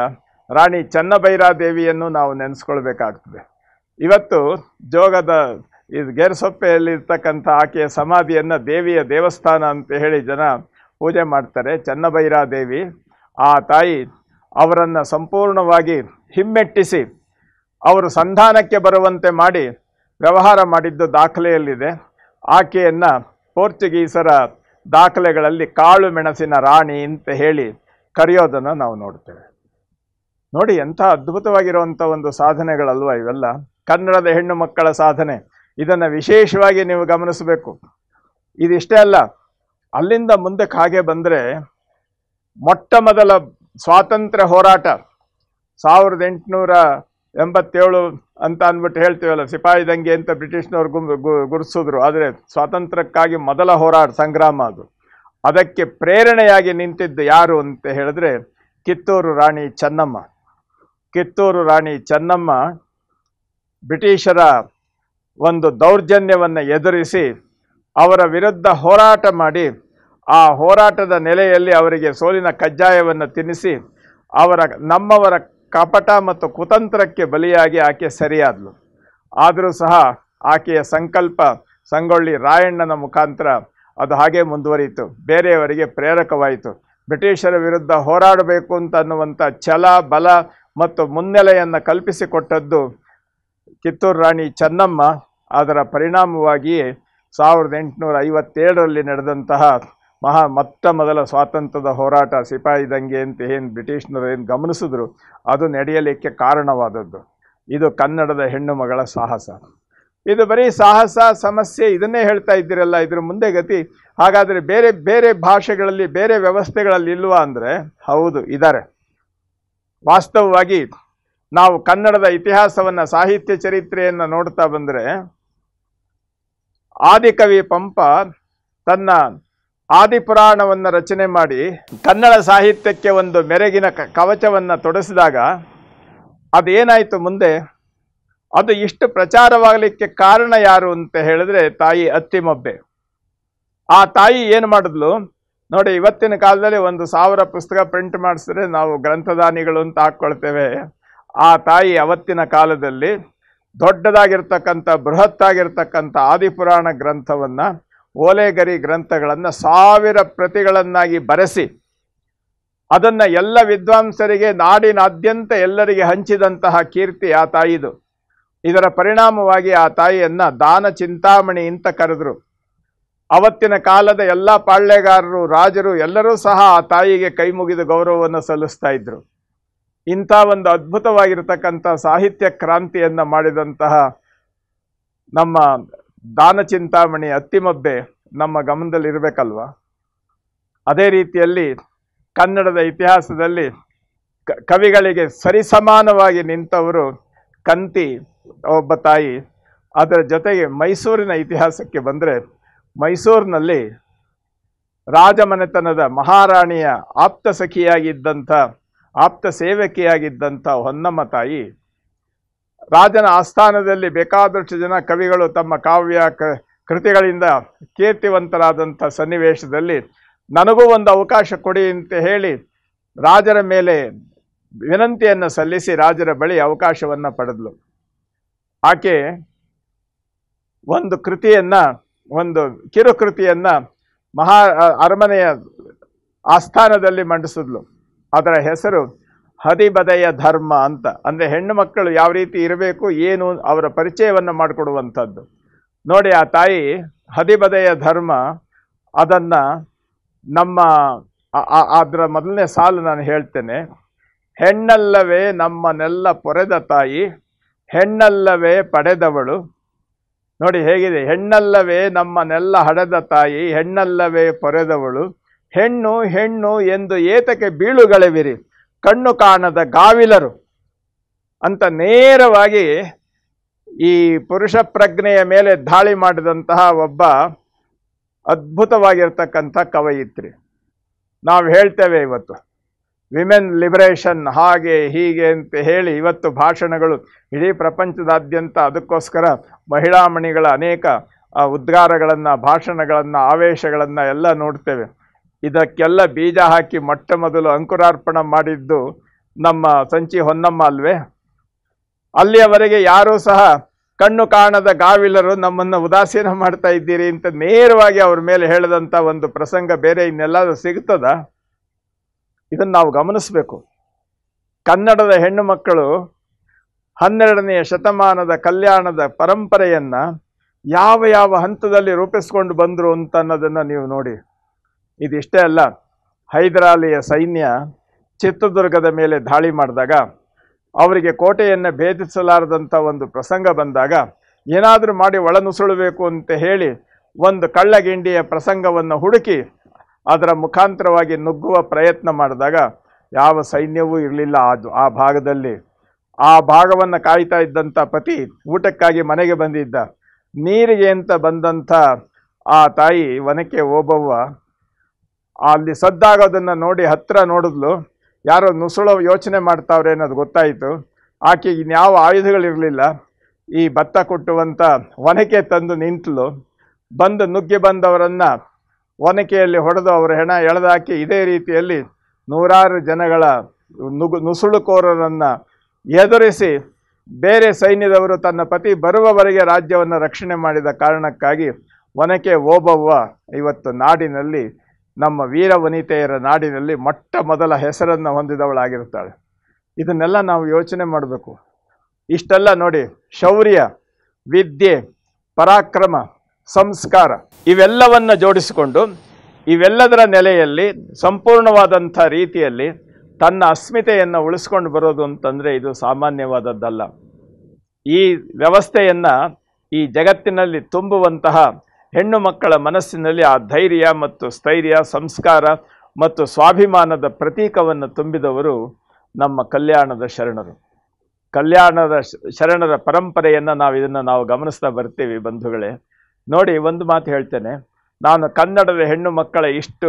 ರಾಣಿ ಚೆನ್ನಭೈರಾದೇವಿಯನ್ನು ನಾವು ನೆನೆಸ್ಕೊಳ್ಬೇಕಾಗ್ತದೆ. ಇವತ್ತು ಜೋಗದ ಗೇರುಸೊಪ್ಪೆಯಲ್ಲಿರ್ತಕ್ಕಂಥ ಆಕೆಯ ಸಮಾಧಿಯನ್ನು ದೇವಿಯ ದೇವಸ್ಥಾನ ಅಂತ ಹೇಳಿ ಜನ ಪೂಜೆ ಮಾಡ್ತಾರೆ. ಚೆನ್ನಭೈರಾದೇವಿ, ಆ ತಾಯಿ ಅವರನ್ನು ಸಂಪೂರ್ಣವಾಗಿ ಹಿಮ್ಮೆಟ್ಟಿಸಿ ಅವರು ಸಂಧಾನಕ್ಕೆ ಬರುವಂತೆ ಮಾಡಿ ವ್ಯವಹಾರ ಮಾಡಿದ್ದು ದಾಖಲೆಯಲ್ಲಿದೆ. ಆಕೆಯನ್ನು ಪೋರ್ಚುಗೀಸರ ದಾಖಲೆಗಳಲ್ಲಿ ಕಾಳು ಮೆಣಸಿನ ರಾಣಿ ಅಂತ ಹೇಳಿ ಕರೆಯೋದನ್ನು ನಾವು ನೋಡ್ತೇವೆ. ನೋಡಿ, ಎಂಥ ಅದ್ಭುತವಾಗಿರುವಂಥ ಒಂದು ಸಾಧನೆಗಳಲ್ವ ಇವೆಲ್ಲ, ಕನ್ನಡದ ಹೆಣ್ಣು ಮಕ್ಕಳ ಸಾಧನೆ. ಇದನ್ನು ವಿಶೇಷವಾಗಿ ನೀವು ಗಮನಿಸಬೇಕು. ಇದಿಷ್ಟೇ ಅಲ್ಲ, ಅಲ್ಲಿಂದ ಮುಂದಕ್ಕೆ ಹಾಗೆ ಬಂದರೆ ಮೊಟ್ಟ ಮೊದಲ ಸ್ವಾತಂತ್ರ್ಯ ಹೋರಾಟ 1887 ಅಂತ ಅಂದ್ಬಿಟ್ಟು ಹೇಳ್ತೀವಲ್ಲ, ಸಿಪಾಯಿ ದಂಗೆ ಅಂತ ಬ್ರಿಟಿಷ್ನವ್ರು ಗುರುತಿಸಿದ್ರು. ಆದರೆ ಸ್ವಾತಂತ್ರ್ಯಕ್ಕಾಗಿ ಮೊದಲ ಹೋರಾಟ ಸಂಗ್ರಾಮ ಅದು. ಅದಕ್ಕೆ ಪ್ರೇರಣೆಯಾಗಿ ನಿಂತಿದ್ದು ಯಾರು ಅಂತ ಹೇಳಿದ್ರೆ ಕಿತ್ತೂರು ರಾಣಿ ಚೆನ್ನಮ್ಮ. ಕಿತ್ತೂರು ರಾಣಿ ಚೆನ್ನಮ್ಮ ಬ್ರಿಟಿಷರ ಒಂದು ದೌರ್ಜನ್ಯವನ್ನು ಎದುರಿಸಿ ಅವರ ವಿರುದ್ಧ ಹೋರಾಟ ಮಾಡಿ ಆ ಹೋರಾಟದ ನೆಲೆಯಲ್ಲಿ ಅವರಿಗೆ ಸೋಲಿನ ಕಜ್ಜಾಯವನ್ನು ತಿನ್ನಿಸಿ ನಮ್ಮವರ ಕಪಟ ಮತ್ತು ಕುತಂತ್ರಕ್ಕೆ ಬಲಿಯಾಗಿ ಆಕೆ ಸರಿಯಾದಳು. ಆದರೂ ಸಹ ಆಕೆಯ ಸಂಕಲ್ಪ ಸಂಗೊಳ್ಳಿ ರಾಯಣ್ಣನ ಮುಖಾಂತರ ಅದು ಹಾಗೆ ಮುಂದುವರಿಯಿತು, ಬೇರೆಯವರಿಗೆ ಪ್ರೇರಕವಾಯಿತು. ಬ್ರಿಟಿಷರ ವಿರುದ್ಧ ಹೋರಾಡಬೇಕು ಅನ್ನುವಂಥ ಛಲ, ಬಲ ಮತ್ತು ಮುನ್ನೆಲೆಯನ್ನು ಕಲ್ಪಿಸಿಕೊಟ್ಟದ್ದು ಕಿತ್ತೂರು ರಾಣಿ ಚೆನ್ನಮ್ಮ. ಅದರ ಪರಿಣಾಮವಾಗಿಯೇ 1857ರಲ್ಲಿ ನಡೆದಂತಹ ಮೊಟ್ಟ ಮೊದಲ ಸ್ವಾತಂತ್ರ್ಯದ ಹೋರಾಟ, ಸಿಪಾಯಿ ದಂಗೆ ಅಂತ ಏನು ಬ್ರಿಟಿಷ್ನರು ಏನು ಗಮನಿಸಿದ್ರು, ಅದು ನಡೆಯಲಿಕ್ಕೆ ಕಾರಣವಾದದ್ದು. ಇದು ಕನ್ನಡದ ಹೆಣ್ಣು ಮಗಳ ಸಾಹಸ. ಇದು ಬರೀ ಸಾಹಸ, ಸಮಸ್ಯೆ ಇದನ್ನೇ ಹೇಳ್ತಾ ಇದ್ದೀರಲ್ಲ, ಇದ್ರ ಮುಂದೆ ಗತಿ. ಹಾಗಾದರೆ ಬೇರೆ ಬೇರೆ ಭಾಷೆಗಳಲ್ಲಿ, ಬೇರೆ ವ್ಯವಸ್ಥೆಗಳಲ್ಲಿ ಇಲ್ವಾ ಅಂದರೆ ಹೌದು, ಇದ್ದಾರೆ. ವಾಸ್ತವವಾಗಿ ನಾವು ಕನ್ನಡದ ಇತಿಹಾಸವನ್ನು, ಸಾಹಿತ್ಯ ಚರಿತ್ರೆಯನ್ನು ನೋಡ್ತಾ ಬಂದರೆ, ಆದಿಕವಿ ಪಂಪ ತನ್ನ ಆದಿಪುರಾಣವನ್ನು ರಚನೆ ಮಾಡಿ ಕನ್ನಡ ಸಾಹಿತ್ಯಕ್ಕೆ ಒಂದು ಮೆರಗಿನ ಕವಚವನ್ನು ತೊಡಸಿದಾಗ ಅದೇನಾಯಿತು ಮುಂದೆ? ಅದು ಇಷ್ಟು ಪ್ರಚಾರವಾಗಲಿಕ್ಕೆ ಕಾರಣ ಯಾರು ಅಂತ ಹೇಳಿದ್ರೆ ತಾಯಿ ಅತ್ತಿಮಬ್ಬೆ. ಆ ತಾಯಿ ಏನು ಮಾಡಿದ್ಲು ನೋಡಿ, ಇವತ್ತಿನ ಕಾಲದಲ್ಲಿ 1000 ಪುಸ್ತಕ ಪ್ರಿಂಟ್ ಮಾಡಿಸಿದ್ರೆ ನಾವು ಗ್ರಂಥದಾನಿಗಳು ಅಂತ ಹಾಕ್ಕೊಳ್ತೇವೆ. ಆ ತಾಯಿ ಅವತ್ತಿನ ಕಾಲದಲ್ಲಿ ದೊಡ್ಡದಾಗಿರ್ತಕ್ಕಂಥ, ಬೃಹತ್ತಾಗಿರ್ತಕ್ಕಂಥ ಆದಿಪುರಾಣ ಗ್ರಂಥವನ್ನು, ಓಲೆಗರಿ ಗ್ರಂಥಗಳನ್ನು 1000 ಪ್ರತಿಗಳನ್ನಾಗಿ ಬರೆಸಿ ಅದನ್ನು ಎಲ್ಲ ವಿದ್ವಾಂಸರಿಗೆ ನಾಡಿನಾದ್ಯಂತ ಎಲ್ಲರಿಗೆ ಹಂಚಿದಂತಹ ಕೀರ್ತಿ ಆ ತಾಯಿದು. ಇದರ ಪರಿಣಾಮವಾಗಿ ಆ ತಾಯಿಯನ್ನು ದಾನ ಚಿಂತಾಮಣಿ ಅಂತ ಕರೆದರು. ಅವತ್ತಿನ ಕಾಲದ ಎಲ್ಲ ಪಾಳ್ಯಗಾರರು, ರಾಜರು ಎಲ್ಲರೂ ಸಹ ಆ ತಾಯಿಗೆ ಕೈ ಮುಗಿದು ಗೌರವವನ್ನು ಸಲ್ಲಿಸ್ತಾ ಇದ್ರು. ಇಂಥ ಒಂದು ಅದ್ಭುತವಾಗಿರತಕ್ಕಂಥ ಸಾಹಿತ್ಯ ಕ್ರಾಂತಿಯನ್ನು ಮಾಡಿದಂತಹ ನಮ್ಮ ದಾನ ಚಿಂತಾಮಣಿ ಅತ್ತಿಮಬ್ಬೆ ನಮ್ಮ ಗಮನದಲ್ಲಿರಬೇಕಲ್ವ. ಅದೇ ರೀತಿಯಲ್ಲಿ ಕನ್ನಡದ ಇತಿಹಾಸದಲ್ಲಿ ಕವಿಗಳಿಗೆ ಸರಿಸಮಾನವಾಗಿ ನಿಂತವರು ಕಂತಿ ಒಬ್ಬ ತಾಯಿ. ಅದರ ಜೊತೆಗೆ ಮೈಸೂರಿನ ಇತಿಹಾಸಕ್ಕೆ ಬಂದರೆ, ಮೈಸೂರಿನಲ್ಲಿ ರಾಜಮನೆತನದ ಮಹಾರಾಣಿಯ ಆಪ್ತ ಸಖಿಯಾಗಿದ್ದಂಥ, ಆಪ್ತ ಸೇವಕಿಯಾಗಿದ್ದಂಥ ಹೊನ್ನಮ್ಮ ತಾಯಿ, ರಾಜನ ಆಸ್ಥಾನದಲ್ಲಿ ಬೇಕಾದಷ್ಟು ಜನ ಕವಿಗಳು ತಮ್ಮ ಕಾವ್ಯ ಕೃತಿಗಳಿಂದ ಕೀರ್ತಿವಂತರಾದಂಥ ಸನ್ನಿವೇಶದಲ್ಲಿ ನನಗೂ ಒಂದು ಅವಕಾಶ ಕೊಡಿ ಅಂತ ಹೇಳಿ ರಾಜರ ಮೇಲೆ ವಿನಂತಿಯನ್ನು ಸಲ್ಲಿಸಿ ರಾಜರ ಬಳಿ ಅವಕಾಶವನ್ನು ಪಡೆದಳು. ಆಕೆ ಒಂದು ಕೃತಿಯನ್ನು, ಒಂದು ಕಿರುಕೃತಿಯನ್ನು ಅರಮನೆಯ ಆಸ್ಥಾನದಲ್ಲಿ ಮಂಡಿಸಿದ್ಲು. ಅದರ ಹೆಸರು ಹದಿಬದೆಯ ಧರ್ಮ ಅಂತ. ಅಂದರೆ ಹೆಣ್ಣು ಮಕ್ಕಳು ಯಾವ ರೀತಿ ಇರಬೇಕು, ಏನು, ಅವರ ಪರಿಚಯವನ್ನು ಮಾಡಿಕೊಡುವಂಥದ್ದು. ನೋಡಿ, ಆ ತಾಯಿ ಹದಿಬದೆಯ ಧರ್ಮ ಅದನ್ನು ನಮ್ಮ ಅದರ ಮೊದಲನೇ ಸಾಲು ನಾನು ಹೇಳ್ತೇನೆ. ಹೆಣ್ಣಲ್ಲವೇ ನಮ್ಮನ್ನೆಲ್ಲ ಪೊರೆದ ತಾಯಿ, ಹೆಣ್ಣಲ್ಲವೇ ಪಡೆದವಳು. ನೋಡಿ ಹೇಗಿದೆ, ಹೆಣ್ಣಲ್ಲವೇ ನಮ್ಮನ್ನೆಲ್ಲ ಹಡೆದ ತಾಯಿ, ಹೆಣ್ಣಲ್ಲವೇ ಪೊರೆದವಳು. ಹೆಣ್ಣು ಹೆಣ್ಣು ಎಂದು ಏತಕ್ಕೆ ಬೀಳುಗಳೆವಿರಿ, ಕಣ್ಣು ಕಾಣದ ಗಾವಿಲರು ಅಂತ ನೇರವಾಗಿ ಈ ಪುರುಷ ಪ್ರಜ್ಞೆಯ ಮೇಲೆ ದಾಳಿ ಮಾಡಿದಂತಹ ಒಬ್ಬ ಅದ್ಭುತವಾಗಿರ್ತಕ್ಕಂಥ ಕವಯಿತ್ರಿ. ನಾವು ಹೇಳ್ತೇವೆ ಇವತ್ತು ವಿಮೆನ್ ಲಿಬರೇಷನ್ ಹಾಗೆ ಹೀಗೆ ಅಂತ ಹೇಳಿ ಇವತ್ತು ಭಾಷಣಗಳು ಇಡೀ ಪ್ರಪಂಚದಾದ್ಯಂತ ಅದಕ್ಕೋಸ್ಕರ ಮಹಿಳಾಮಣಿಗಳ ಅನೇಕ ಉದ್ಗಾರಗಳನ್ನು, ಭಾಷಣಗಳನ್ನು, ಆವೇಶಗಳನ್ನು ಎಲ್ಲ ನೋಡ್ತೇವೆ. ಇದಕ್ಕೆಲ್ಲ ಬೀಜ ಹಾಕಿ ಮೊಟ್ಟ ಮೊದಲು ಅಂಕುರಾರ್ಪಣ ಮಾಡಿದ್ದು ನಮ್ಮ ಸಂಚಿ ಹೊನ್ನಮ್ಮ ಅಲ್ವೇ? ಅಲ್ಲಿಯವರೆಗೆ ಯಾರೂ ಸಹ ಕಣ್ಣು ಕಾಣದ ಗಾವಿಲರು, ನಮ್ಮನ್ನು ಉದಾಸೀನ ಮಾಡ್ತಾ ಇದ್ದೀರಿ ಅಂತ ನೇರವಾಗಿ ಅವ್ರ ಮೇಲೆ ಹೇಳಿದಂಥ ಒಂದು ಪ್ರಸಂಗ ಬೇರೆ ಇನ್ನೆಲ್ಲ ಸಿಗ್ತದ? ಇದನ್ನು ನಾವು ಗಮನಿಸಬೇಕು. ಕನ್ನಡದ ಹೆಣ್ಣು ಮಕ್ಕಳು 12ನೇ ಶತಮಾನದ ಕಲ್ಯಾಣದ ಪರಂಪರೆಯನ್ನು ಯಾವ ಯಾವ ಹಂತದಲ್ಲಿ ರೂಪಿಸ್ಕೊಂಡು ಬಂದರು ಅಂತ ಅನ್ನೋದನ್ನು ನೀವು ನೋಡಿ. ಇದಿಷ್ಟೇ ಅಲ್ಲ, ಹೈದರಾಲಿಯ ಸೈನ್ಯ ಚಿತ್ರದುರ್ಗದ ಮೇಲೆ ದಾಳಿ ಮಾಡಿದಾಗ ಅವರಿಗೆ ಕೋಟೆಯನ್ನು ಭೇದಿಸಲಾರದಂಥ ಒಂದು ಪ್ರಸಂಗ ಬಂದಾಗ ಏನಾದರೂ ಮಾಡಿ ಒಳನುಸುಳಬೇಕು ಅಂತ ಹೇಳಿ ಒಂದು ಕಳ್ಳಗಿಂಡಿಯ ಪ್ರಸಂಗವನ್ನು ಹುಡುಕಿ ಅದರ ಮುಖಾಂತರವಾಗಿ ನುಗ್ಗುವ ಪ್ರಯತ್ನ ಮಾಡಿದಾಗ ಯಾವ ಸೈನ್ಯವೂ ಇರಲಿಲ್ಲ ಆ ಭಾಗದಲ್ಲಿ. ಆ ಭಾಗವನ್ನು ಕಾಯ್ತಾ ಇದ್ದಂಥ ಪತಿ ಊಟಕ್ಕಾಗಿ ಮನೆಗೆ ಬಂದಿದ್ದ. ನೀರಿಗೆ ಅಂತ ಬಂದಂಥ ಆ ತಾಯಿ ವನಕ್ಕೆ ಓಬವ್ವ ಅಲ್ಲಿ ಸದ್ದಾಗೋದನ್ನು ನೋಡಿ ಹತ್ತಿರ ನೋಡಿದ್ಲು. ಯಾರೋ ನುಸುಳೋ ಯೋಚನೆ ಮಾಡ್ತಾವ್ರೆ ಅನ್ನೋದು ಗೊತ್ತಾಯಿತು. ಆಕೆಗೆ ಇನ್ಯಾವ ಆಯುಧಗಳಿರಲಿಲ್ಲ. ಈ ಭತ್ತ ಕೊಟ್ಟುವಂಥ ಒನಕೆ ತಂದು ನಿಂತಲು. ಬಂದು ನುಗ್ಗಿ ಬಂದವರನ್ನು ಒನಕೆಯಲ್ಲಿ ಹೊಡೆದು ಅವರ ಹೆಣ ಎಳೆದಾಕಿ ಇದೇ ರೀತಿಯಲ್ಲಿ ನೂರಾರು ಜನಗಳ ನುಸುಳುಕೋರರನ್ನು ಎದುರಿಸಿ ಬೇರೆ ಸೈನ್ಯದವರು ತನ್ನ ಪತಿ ಬರುವವರೆಗೆ ರಾಜ್ಯವನ್ನು ರಕ್ಷಣೆ ಮಾಡಿದ ಕಾರಣಕ್ಕಾಗಿ ಒನಕೆ ಓಬವ್ವ ಇವತ್ತು ನಾಡಿನಲ್ಲಿ, ನಮ್ಮ ವೀರ ವನಿತೆಯರ ನಾಡಿನಲ್ಲಿ ಮೊಟ್ಟ ಮೊದಲ ಹೆಸರನ್ನು ಹೊಂದಿದವಳಾಗಿರ್ತಾಳೆ. ಇದನ್ನೆಲ್ಲ ನಾವು ಯೋಚನೆ ಮಾಡಬೇಕು. ಇಷ್ಟೆಲ್ಲ ನೋಡಿ, ಶೌರ್ಯ, ವಿದ್ಯೆ, ಪರಾಕ್ರಮ, ಸಂಸ್ಕಾರ ಇವೆಲ್ಲವನ್ನು ಜೋಡಿಸಿಕೊಂಡು ಇವೆಲ್ಲದರ ನೆಲೆಯಲ್ಲಿ ಸಂಪೂರ್ಣವಾದಂಥ ರೀತಿಯಲ್ಲಿ ತನ್ನ ಅಸ್ಮಿತೆಯನ್ನು ಉಳಿಸ್ಕೊಂಡು ಬರೋದು ಅಂತಂದರೆ ಇದು ಸಾಮಾನ್ಯವಾದದ್ದಲ್ಲ. ಈ ವ್ಯವಸ್ಥೆಯನ್ನು ಈ ಜಗತ್ತಿನಲ್ಲಿ ತುಂಬುವಂತಹ ಹೆಣ್ಣು ಮಕ್ಕಳ ಮನಸ್ಸಿನಲ್ಲಿ ಆ ಧೈರ್ಯ ಮತ್ತು ಸ್ಥೈರ್ಯ, ಸಂಸ್ಕಾರ ಮತ್ತು ಸ್ವಾಭಿಮಾನದ ಪ್ರತೀಕವನ್ನು ತುಂಬಿದವರು ನಮ್ಮ ಕಲ್ಯಾಣದ ಶರಣರು. ಕಲ್ಯಾಣದ ಶರಣರ ಪರಂಪರೆಯನ್ನು ನಾವು ಗಮನಿಸ್ತಾ ಬರ್ತೀವಿ ಬಂಧುಗಳೇ. ನೋಡಿ, ಒಂದು ಮಾತು ಹೇಳ್ತೇನೆ. ನಾನು ಕನ್ನಡದ ಹೆಣ್ಣು ಮಕ್ಕಳ ಇಷ್ಟು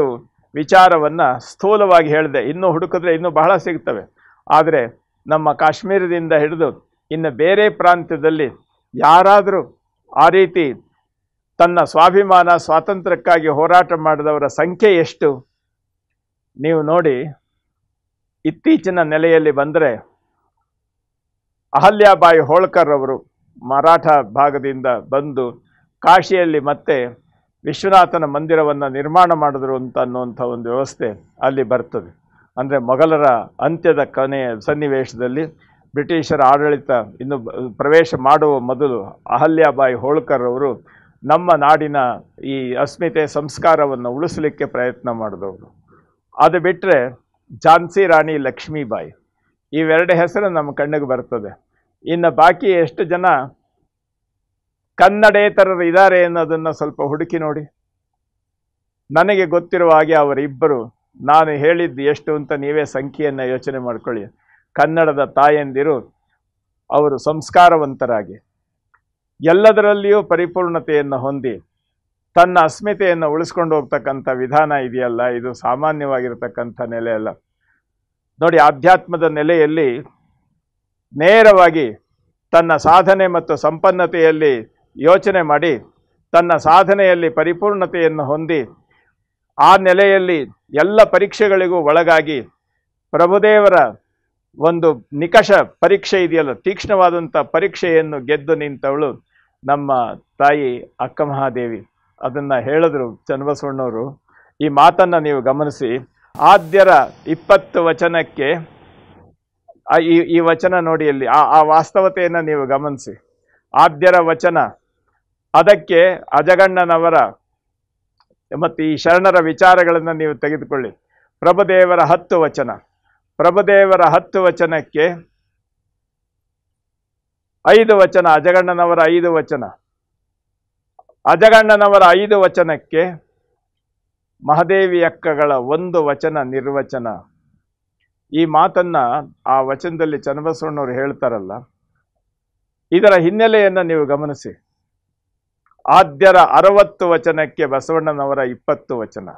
ವಿಚಾರವನ್ನು ಸ್ಥೂಲವಾಗಿ ಹೇಳಿದೆ. ಇನ್ನೂ ಹುಡುಕಿದ್ರೆ ಇನ್ನೂ ಬಹಳ ಸಿಗ್ತವೆ. ಆದರೆ ನಮ್ಮ ಕಾಶ್ಮೀರದಿಂದ ಹಿಡಿದು ಇನ್ನು ಬೇರೆ ಪ್ರಾಂತ್ಯದಲ್ಲಿ ಯಾರಾದರೂ ಆ ರೀತಿ ತನ್ನ ಸ್ವಾಭಿಮಾನ, ಸ್ವಾತಂತ್ರ್ಯಕ್ಕಾಗಿ ಹೋರಾಟ ಮಾಡಿದವರ ಸಂಖ್ಯೆ ಎಷ್ಟು? ನೀವು ನೋಡಿ, ಇತ್ತೀಚಿನ ನೆಲೆಯಲ್ಲಿ ಬಂದರೆ ಅಹಲ್ಯಾಬಾಯಿ ಹೋಳ್ಕರ್ ಅವರು ಮರಾಠ ಭಾಗದಿಂದ ಬಂದು ಕಾಶಿಯಲ್ಲಿ ಮತ್ತೆ ವಿಶ್ವನಾಥನ ಮಂದಿರವನ್ನು ನಿರ್ಮಾಣ ಮಾಡಿದ್ರು ಅನ್ನುವಂಥ ಒಂದು ವ್ಯವಸ್ಥೆ ಅಲ್ಲಿ ಬರ್ತದೆ. ಅಂದರೆ ಮೊಘಲರ ಅಂತ್ಯದ ಕೊನೆಯ ಸನ್ನಿವೇಶದಲ್ಲಿ ಬ್ರಿಟಿಷರ ಆಡಳಿತ ಇನ್ನು ಪ್ರವೇಶ ಮಾಡುವ ಮೊದಲು ಅಹಲ್ಯಾಬಾಯಿ ಹೋಳ್ಕರ್ ಅವರು ನಮ್ಮ ನಾಡಿನ ಈ ಅಸ್ಮಿತೆ, ಸಂಸ್ಕಾರವನ್ನು ಉಳಿಸಲಿಕ್ಕೆ ಪ್ರಯತ್ನ ಮಾಡಿದವರು. ಅದು ಬಿಟ್ಟರೆ ಝಾನ್ಸಿ ರಾಣಿ ಲಕ್ಷ್ಮೀಬಾಯಿ, ಇವೆರಡು ಹೆಸರು ನಮ್ಮ ಕಣ್ಣಿಗೆ ಬರ್ತದೆ. ಇನ್ನು ಬಾಕಿ ಎಷ್ಟು ಜನ ಕನ್ನಡೇತರರು ಇದ್ದಾರೆ ಅನ್ನೋದನ್ನು ಸ್ವಲ್ಪ ಹುಡುಕಿ ನೋಡಿ. ನನಗೆ ಗೊತ್ತಿರುವ ಹಾಗೆ ಅವರಿಬ್ಬರು, ನಾನು ಹೇಳಿದ್ದು ಎಷ್ಟು ಅಂತ ನೀವೇ ಸಂಖ್ಯೆಯನ್ನು ಯೋಚನೆ ಮಾಡ್ಕೊಳ್ಳಿ. ಕನ್ನಡದ ತಾಯಂದಿರು ಅವರು ಸಂಸ್ಕಾರವಂತರಾಗಿ ಎಲ್ಲದರಲ್ಲಿಯೂ ಪರಿಪೂರ್ಣತೆಯನ್ನು ಹೊಂದಿ ತನ್ನ ಅಸ್ಮಿತೆಯನ್ನು ಉಳಿಸ್ಕೊಂಡು ಹೋಗ್ತಕ್ಕಂಥ ವಿಧಾನ ಇದೆಯಲ್ಲ, ಇದು ಸಾಮಾನ್ಯವಾಗಿರ್ತಕ್ಕಂಥ ನೆಲೆ ಅಲ್ಲ. ನೋಡಿ, ಆಧ್ಯಾತ್ಮದ ನೆಲೆಯಲ್ಲಿ ನೇರವಾಗಿ ತನ್ನ ಸಾಧನೆ ಮತ್ತು ಸಂಪನ್ನತೆಯಲ್ಲಿ ಯೋಚನೆ ಮಾಡಿ ತನ್ನ ಸಾಧನೆಯಲ್ಲಿ ಪರಿಪೂರ್ಣತೆಯನ್ನು ಹೊಂದಿ ಆ ನೆಲೆಯಲ್ಲಿ ಎಲ್ಲ ಪರೀಕ್ಷೆಗಳಿಗೂ ಒಳಗಾಗಿ ಪ್ರಭುದೇವರ ಒಂದು ನಿಕಷ ಪರೀಕ್ಷೆ ಇದೆಯಲ್ಲ, ತೀಕ್ಷ್ಣವಾದಂಥ ಪರೀಕ್ಷೆಯನ್ನು ಗೆದ್ದು ನಿಂತವಳು ನಮ್ಮ ತಾಯಿ ಅಕ್ಕ ಮಹಾದೇವಿ. ಅದನ್ನು ಹೇಳಿದ್ರು ಚನ್ನಬಸವಣ್ಣವರು. ಈ ಮಾತನ್ನು ನೀವು ಗಮನಿಸಿ. ಆದ್ಯರ 20 ವಚನಕ್ಕೆ ಈ ವಚನ ನೋಡಿ, ಅಲ್ಲಿ ಆ ವಾಸ್ತವತೆಯನ್ನು ನೀವು ಗಮನಿಸಿ. ಆದ್ಯರ ವಚನ, ಅದಕ್ಕೆ ಅಜಗಣ್ಣನವರ ಮತ್ತು ಈ ಶರಣರ ವಿಚಾರಗಳನ್ನು ನೀವು ತೆಗೆದುಕೊಳ್ಳಿ. ಪ್ರಭುದೇವರ 10 ವಚನ, ಪ್ರಭುದೇವರ 10 ವಚನಕ್ಕೆ 5 ವಚನ, ಅಜಗಣ್ಣನವರ 5 ವಚನ, ಅಜಗಣ್ಣನವರ 5 ವಚನಕ್ಕೆ ಮಹಾದೇವಿ ಅಕ್ಕಗಳ 1 ವಚನ ನಿರ್ವಚನ. ಈ ಮಾತನ್ನು ಆ ವಚನದಲ್ಲಿ ಚನ್ನಬಸವಣ್ಣವರು ಹೇಳ್ತಾರಲ್ಲ, ಇದರ ಹಿನ್ನೆಲೆಯನ್ನು ನೀವು ಗಮನಿಸಿ. ಆದ್ಯರ 60 ವಚನಕ್ಕೆ ಬಸವಣ್ಣನವರ 20 ವಚನ,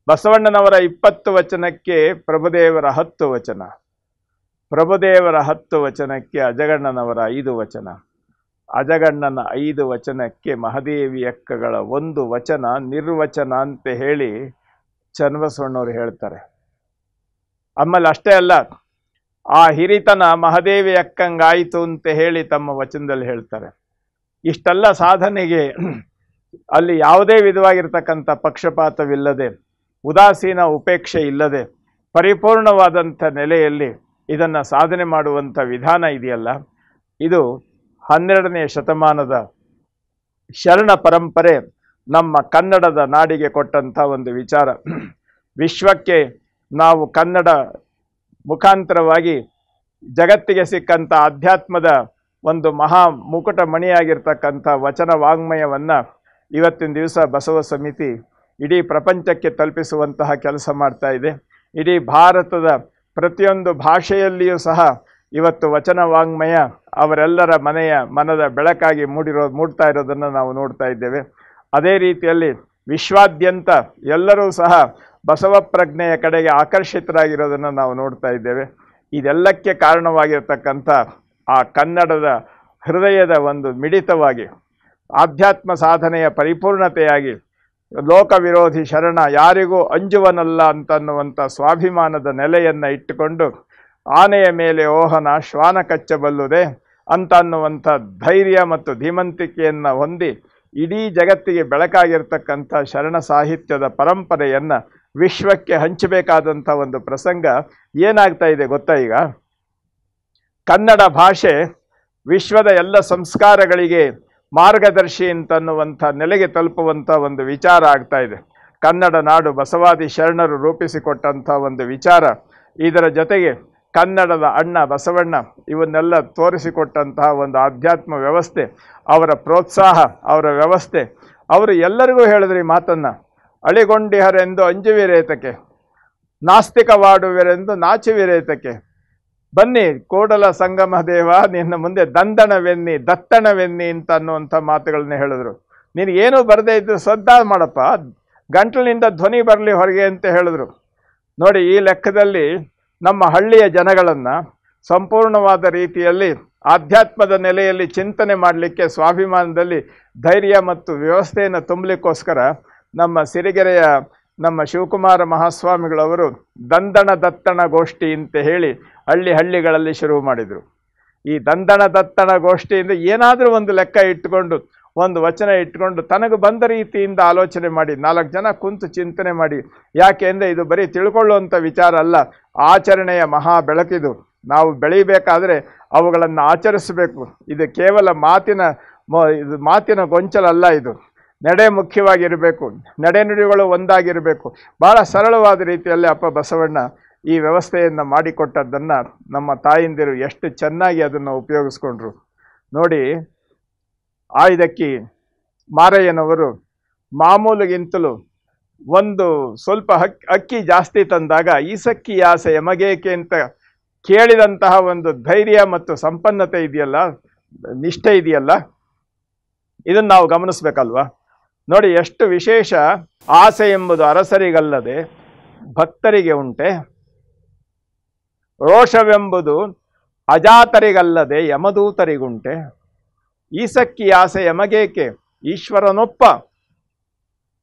ಬಸವಣ್ಣನವರ 20 ವಚನಕ್ಕೆ ಪ್ರಭುದೇವರ 10 ವಚನ, ಪ್ರಭುದೇವರ 10 ವಚನಕ್ಕೆ ಅಜಗಣ್ಣನವರ 5 ವಚನ, ಅಜಗಣ್ಣನ 5 ವಚನಕ್ಕೆ ಮಹಾದೇವಿ ಅಕ್ಕಗಳ 1 ವಚನ ನಿರ್ವಚನ ಅಂತ ಹೇಳಿ ಚನ್ನಬಸವಣ್ಣವರು ಹೇಳ್ತಾರೆ. ಆಮೇಲೆ ಅಷ್ಟೇ ಅಲ್ಲ, ಆ ಹಿರಿತನ ಮಹಾದೇವಿ ಅಕ್ಕಂಗಾಯಿತು ಅಂತ ಹೇಳಿ ತಮ್ಮ ವಚನದಲ್ಲಿ ಹೇಳ್ತಾರೆ. ಇಷ್ಟೆಲ್ಲ ಸಾಧನೆಗೆ ಅಲ್ಲಿ ಯಾವುದೇ ವಿಧವಾಗಿರ್ತಕ್ಕಂಥ ಪಕ್ಷಪಾತವಿಲ್ಲದೆ, ಉದಾಸೀನ ಉಪೇಕ್ಷೆ ಇಲ್ಲದೆ ಪರಿಪೂರ್ಣವಾದಂಥ ನೆಲೆಯಲ್ಲಿ ಇದನ್ನು ಸಾಧನೆ ಮಾಡುವಂಥ ವಿಧಾನ ಇದೆಯಲ್ಲ, ಇದು 12ನೇ ಶತಮಾನದ ಶರಣ ಪರಂಪರೆ ನಮ್ಮ ಕನ್ನಡದ ನಾಡಿಗೆ ಕೊಟ್ಟಂಥ ಒಂದು ವಿಚಾರ. ವಿಶ್ವಕ್ಕೆ ನಾವು ಕನ್ನಡ ಮುಖಾಂತರವಾಗಿ ಜಗತ್ತಿಗೆ ಸಿಕ್ಕಂಥ ಅಧ್ಯಾತ್ಮದ ಒಂದು ಮಹಾ ಮುಕುಟ ಮಣಿಯಾಗಿರ್ತಕ್ಕಂಥ ವಚನ ವಾಂಗ್ಮಯವನ್ನು ಇವತ್ತಿನ ದಿವಸ ಬಸವ ಸಮಿತಿ ಇಡೀ ಪ್ರಪಂಚಕ್ಕೆ ತಲುಪಿಸುವಂತಹ ಕೆಲಸ ಮಾಡ್ತಾ ಇದೆ. ಇಡೀ ಭಾರತದ ಪ್ರತಿಯೊಂದು ಭಾಷೆಯಲ್ಲಿಯೂ ಸಹ ಇವತ್ತು ವಚನ ವಾಂಗ್ಮಯ ಅವರೆಲ್ಲರ ಮನದ ಬೆಳಕಾಗಿ ಮೂಡ್ತಾ ಇರೋದನ್ನು ನಾವು ನೋಡ್ತಾ ಇದ್ದೇವೆ. ಅದೇ ರೀತಿಯಲ್ಲಿ ವಿಶ್ವಾದ್ಯಂತ ಎಲ್ಲರೂ ಸಹ ಬಸವ ಪ್ರಜ್ಞೆಯ ಕಡೆಗೆ ಆಕರ್ಷಿತರಾಗಿರೋದನ್ನು ನಾವು ನೋಡ್ತಾ ಇದ್ದೇವೆ. ಇದೆಲ್ಲಕ್ಕೆ ಕಾರಣವಾಗಿರ್ತಕ್ಕಂಥ ಆ ಕನ್ನಡದ ಹೃದಯದ ಒಂದು ಮಿಡಿತವಾಗಿ, ಆಧ್ಯಾತ್ಮ ಸಾಧನೆಯ ಪರಿಪೂರ್ಣತೆಯಾಗಿ, ಲೋಕ ವಿರೋಧಿ ಶರಣ ಯಾರಿಗೂ ಅಂಜುವನಲ್ಲ ಅಂತನ್ನುವಂಥ ಸ್ವಾಭಿಮಾನದ ನೆಲೆಯನ್ನು ಇಟ್ಟುಕೊಂಡು ಆನೆಯ ಮೇಲೆ ಓಹನ ಶ್ವಾನ ಕಚ್ಚಬಲ್ಲುದೆ ಅಂತನ್ನುವಂಥ ಧೈರ್ಯ ಮತ್ತು ಧೀಮಂತಿಕೆಯನ್ನು ಹೊಂದಿ ಇಡೀ ಜಗತ್ತಿಗೆ ಬೆಳಕಾಗಿರ್ತಕ್ಕಂಥ ಶರಣ ಸಾಹಿತ್ಯದ ಪರಂಪರೆಯನ್ನು ವಿಶ್ವಕ್ಕೆ ಹಂಚಬೇಕಾದಂಥ ಒಂದು ಪ್ರಸಂಗ ಏನಾಗ್ತಾ ಇದೆ ಗೊತ್ತಾ? ಈಗ ಕನ್ನಡ ಭಾಷೆ ವಿಶ್ವದ ಎಲ್ಲ ಸಂಸ್ಕಾರಗಳಿಗೆ ಮಾರ್ಗದರ್ಶಿ ಅಂತನ್ನುವಂಥ ನೆಲೆಗೆ ತಲುಪುವಂಥ ಒಂದು ವಿಚಾರ ಆಗ್ತಾ ಇದೆ. ಕನ್ನಡ ನಾಡು ಬಸವಾದಿ ಶರಣರು ರೂಪಿಸಿಕೊಟ್ಟಂಥ ಒಂದು ವಿಚಾರ, ಇದರ ಜೊತೆಗೆ ಕನ್ನಡದ ಅಣ್ಣ ಬಸವಣ್ಣ ಇವನ್ನೆಲ್ಲ ತೋರಿಸಿಕೊಟ್ಟಂತಹ ಒಂದು ಆಧ್ಯಾತ್ಮ ವ್ಯವಸ್ಥೆ, ಅವರ ಪ್ರೋತ್ಸಾಹ, ಅವರ ವ್ಯವಸ್ಥೆ. ಅವರು ಎಲ್ಲರಿಗೂ ಹೇಳಿದ್ರು ಈ ಮಾತನ್ನು, ಅಳಿಗೊಂಡಿಹರೆಂದು ಅಂಜುವಿರೇತಕ್ಕೆ, ನಾಸ್ತಿಕವಾಡುವಿರೆಂದು ನಾಚುವಿರೇತಕ್ಕೆ. ಬನ್ನಿ ಕೂಡಲ ಸಂಗಮ ದೇವ ನಿನ್ನ ಮುಂದೆ ದಂದಣವೆನ್ನಿ ದತ್ತಣವೆನ್ನಿ ಅಂತ ಅನ್ನುವಂಥ ಮಾತುಗಳನ್ನ ಹೇಳಿದ್ರು. ನಿನಗೇನು ಬರದೇ ಇದ್ದು ಶ್ರದ್ಧಾ ಮಾಡಪ್ಪ, ಗಂಟಲಿನಿಂದ ಧ್ವನಿ ಬರಲಿ ಹೊರಗೆ ಅಂತ ಹೇಳಿದ್ರು. ನೋಡಿ, ಈ ಲೆಕ್ಕದಲ್ಲಿ ನಮ್ಮ ಹಳ್ಳಿಯ ಜನಗಳನ್ನು ಸಂಪೂರ್ಣವಾದ ರೀತಿಯಲ್ಲಿ ಆಧ್ಯಾತ್ಮದ ನೆಲೆಯಲ್ಲಿ ಚಿಂತನೆ ಮಾಡಲಿಕ್ಕೆ, ಸ್ವಾಭಿಮಾನದಲ್ಲಿ ಧೈರ್ಯ ಮತ್ತು ವ್ಯವಸ್ಥೆಯನ್ನು ತುಂಬಲಿಕ್ಕೋಸ್ಕರ ನಮ್ಮ ಸಿರಿಗೆರೆಯ ನಮ್ಮ ಶಿವಕುಮಾರ ಮಹಾಸ್ವಾಮಿಗಳವರು ದಂದಣ ದತ್ತಣ ಗೋಷ್ಠಿ ಅಂತ ಹೇಳಿ ಹಳ್ಳಿಗಳಲ್ಲಿ ಶುರು ಮಾಡಿದರು. ಈ ದಂದಣ ದತ್ತಣ ಗೋಷ್ಠಿಯಿಂದ ಏನಾದರೂ ಒಂದು ಲೆಕ್ಕ ಇಟ್ಟುಕೊಂಡು, ಒಂದು ವಚನ ಇಟ್ಕೊಂಡು ತನಗೆ ಬಂದ ರೀತಿಯಿಂದ ಆಲೋಚನೆ ಮಾಡಿ 4 ಜನ ಕುಂತು ಚಿಂತನೆ ಮಾಡಿ. ಯಾಕೆ ಅಂದರೆ ಇದು ಬರೀ ತಿಳ್ಕೊಳ್ಳುವಂಥ ವಿಚಾರ ಅಲ್ಲ, ಆಚರಣೆಯ ಮಹಾ ಬೆಳಕಿದು. ನಾವು ಬೆಳೀಬೇಕಾದ್ರೆ ಅವುಗಳನ್ನು ಆಚರಿಸಬೇಕು. ಇದು ಕೇವಲ ಮಾತಿನ ಗೊಂಚಲಲ್ಲ, ಇದು ನಡೆ ಮುಖ್ಯವಾಗಿರಬೇಕು, ನಡೆನುಡಿಗಳು ಒಂದಾಗಿರಬೇಕು. ಭಾಳ ಸರಳವಾದ ರೀತಿಯಲ್ಲಿ ಅಪ್ಪ ಬಸವಣ್ಣ ಈ ವ್ಯವಸ್ಥೆಯನ್ನು ಮಾಡಿಕೊಟ್ಟದ್ದನ್ನು ನಮ್ಮ ತಾಯಿಂದಿರು ಎಷ್ಟು ಚೆನ್ನಾಗಿ ಅದನ್ನು ಉಪಯೋಗಿಸ್ಕೊಂಡ್ರು ನೋಡಿ. ಆಯ್ದಕ್ಕಿ ಮಾರಯ್ಯನವರು ಮಾಮೂಲಿಗಿಂತಲೂ ಒಂದು ಸ್ವಲ್ಪ ಅಕ್ಕಿ ಜಾಸ್ತಿ ತಂದಾಗ ಈಸಕ್ಕಿ ಆಸೆ ಎಮಗೇಕೆ ಅಂತ ಕೇಳಿದಂತಹ ಒಂದು ಧೈರ್ಯ ಮತ್ತು ಸಂಪನ್ನತೆ ಇದೆಯಲ್ಲ, ನಿಷ್ಠೆ ಇದೆಯಲ್ಲ, ಇದನ್ನು ನಾವು ಗಮನಿಸ್ಬೇಕಲ್ವಾ? ನೋಡಿ ಎಷ್ಟು ವಿಶೇಷ. ಆಸೆ ಎಂಬುದು ಅರಸರಿಗಲ್ಲದೆ ಭಕ್ತರಿಗೆ ಉಂಟೆ, ರೋಷವೆಂಬುದು ಅಜಾತರಿಗಲ್ಲದೆ ಯಮದೂತರಿಗುಂಟೆ. ಈಸಕ್ಕಿ ಆಸೆ ಯಮಗೇಕೆ ಈಶ್ವರನೊಪ್ಪ.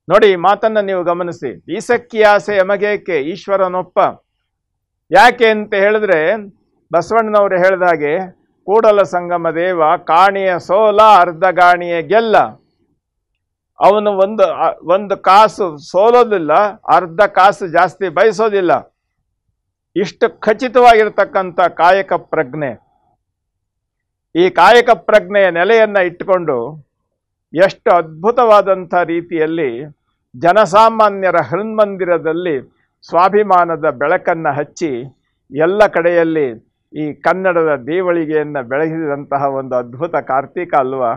ನೋಡಿ ಈ ಮಾತನ್ನು ನೀವು ಗಮನಿಸಿ. ಈಸಕ್ಕಿ ಆಸೆ ಯಮಗೇಕೆ ಈಶ್ವರನೊಪ್ಪ. ಯಾಕೆ ಅಂತ ಹೇಳಿದ್ರೆ ಬಸವಣ್ಣನವರು ಹೇಳಿದ ಹಾಗೆ ಕೂಡಲ ಸಂಗಮ ದೇವ ಕಾಣಿಯ ಸೋಲ ಅರ್ಧ ಗಾಣಿಯ ಗೆಲ್ಲ. ಅವನು ಒಂದು ಕಾಸು ಸೋಲೋದಿಲ್ಲ, ಅರ್ಧ ಕಾಸು ಜಾಸ್ತಿ ಬಯಸೋದಿಲ್ಲ. ಇಷ್ಟು ಖಚಿತವಾಗಿರ್ತಕ್ಕಂಥ ಕಾಯಕ ಪ್ರಜ್ಞೆ. ಈ ಕಾಯಕ ಪ್ರಜ್ಞೆಯ ನೆಲೆಯನ್ನು ಇಟ್ಟುಕೊಂಡು ಎಷ್ಟು ಅದ್ಭುತವಾದಂಥ ರೀತಿಯಲ್ಲಿ ಜನಸಾಮಾನ್ಯರ ಹೃನ್ಮಂದಿರದಲ್ಲಿ ಸ್ವಾಭಿಮಾನದ ಬೆಳಕನ್ನು ಹಚ್ಚಿ ಎಲ್ಲ ಕಡೆಯಲ್ಲಿ ಈ ಕನ್ನಡದ ದೇವಳಿಗೆಯನ್ನು ಬೆಳಗಿದಂತಹ ಒಂದು ಅದ್ಭುತ ಕಾರ್ತಿಕ ಅಲ್ವಾ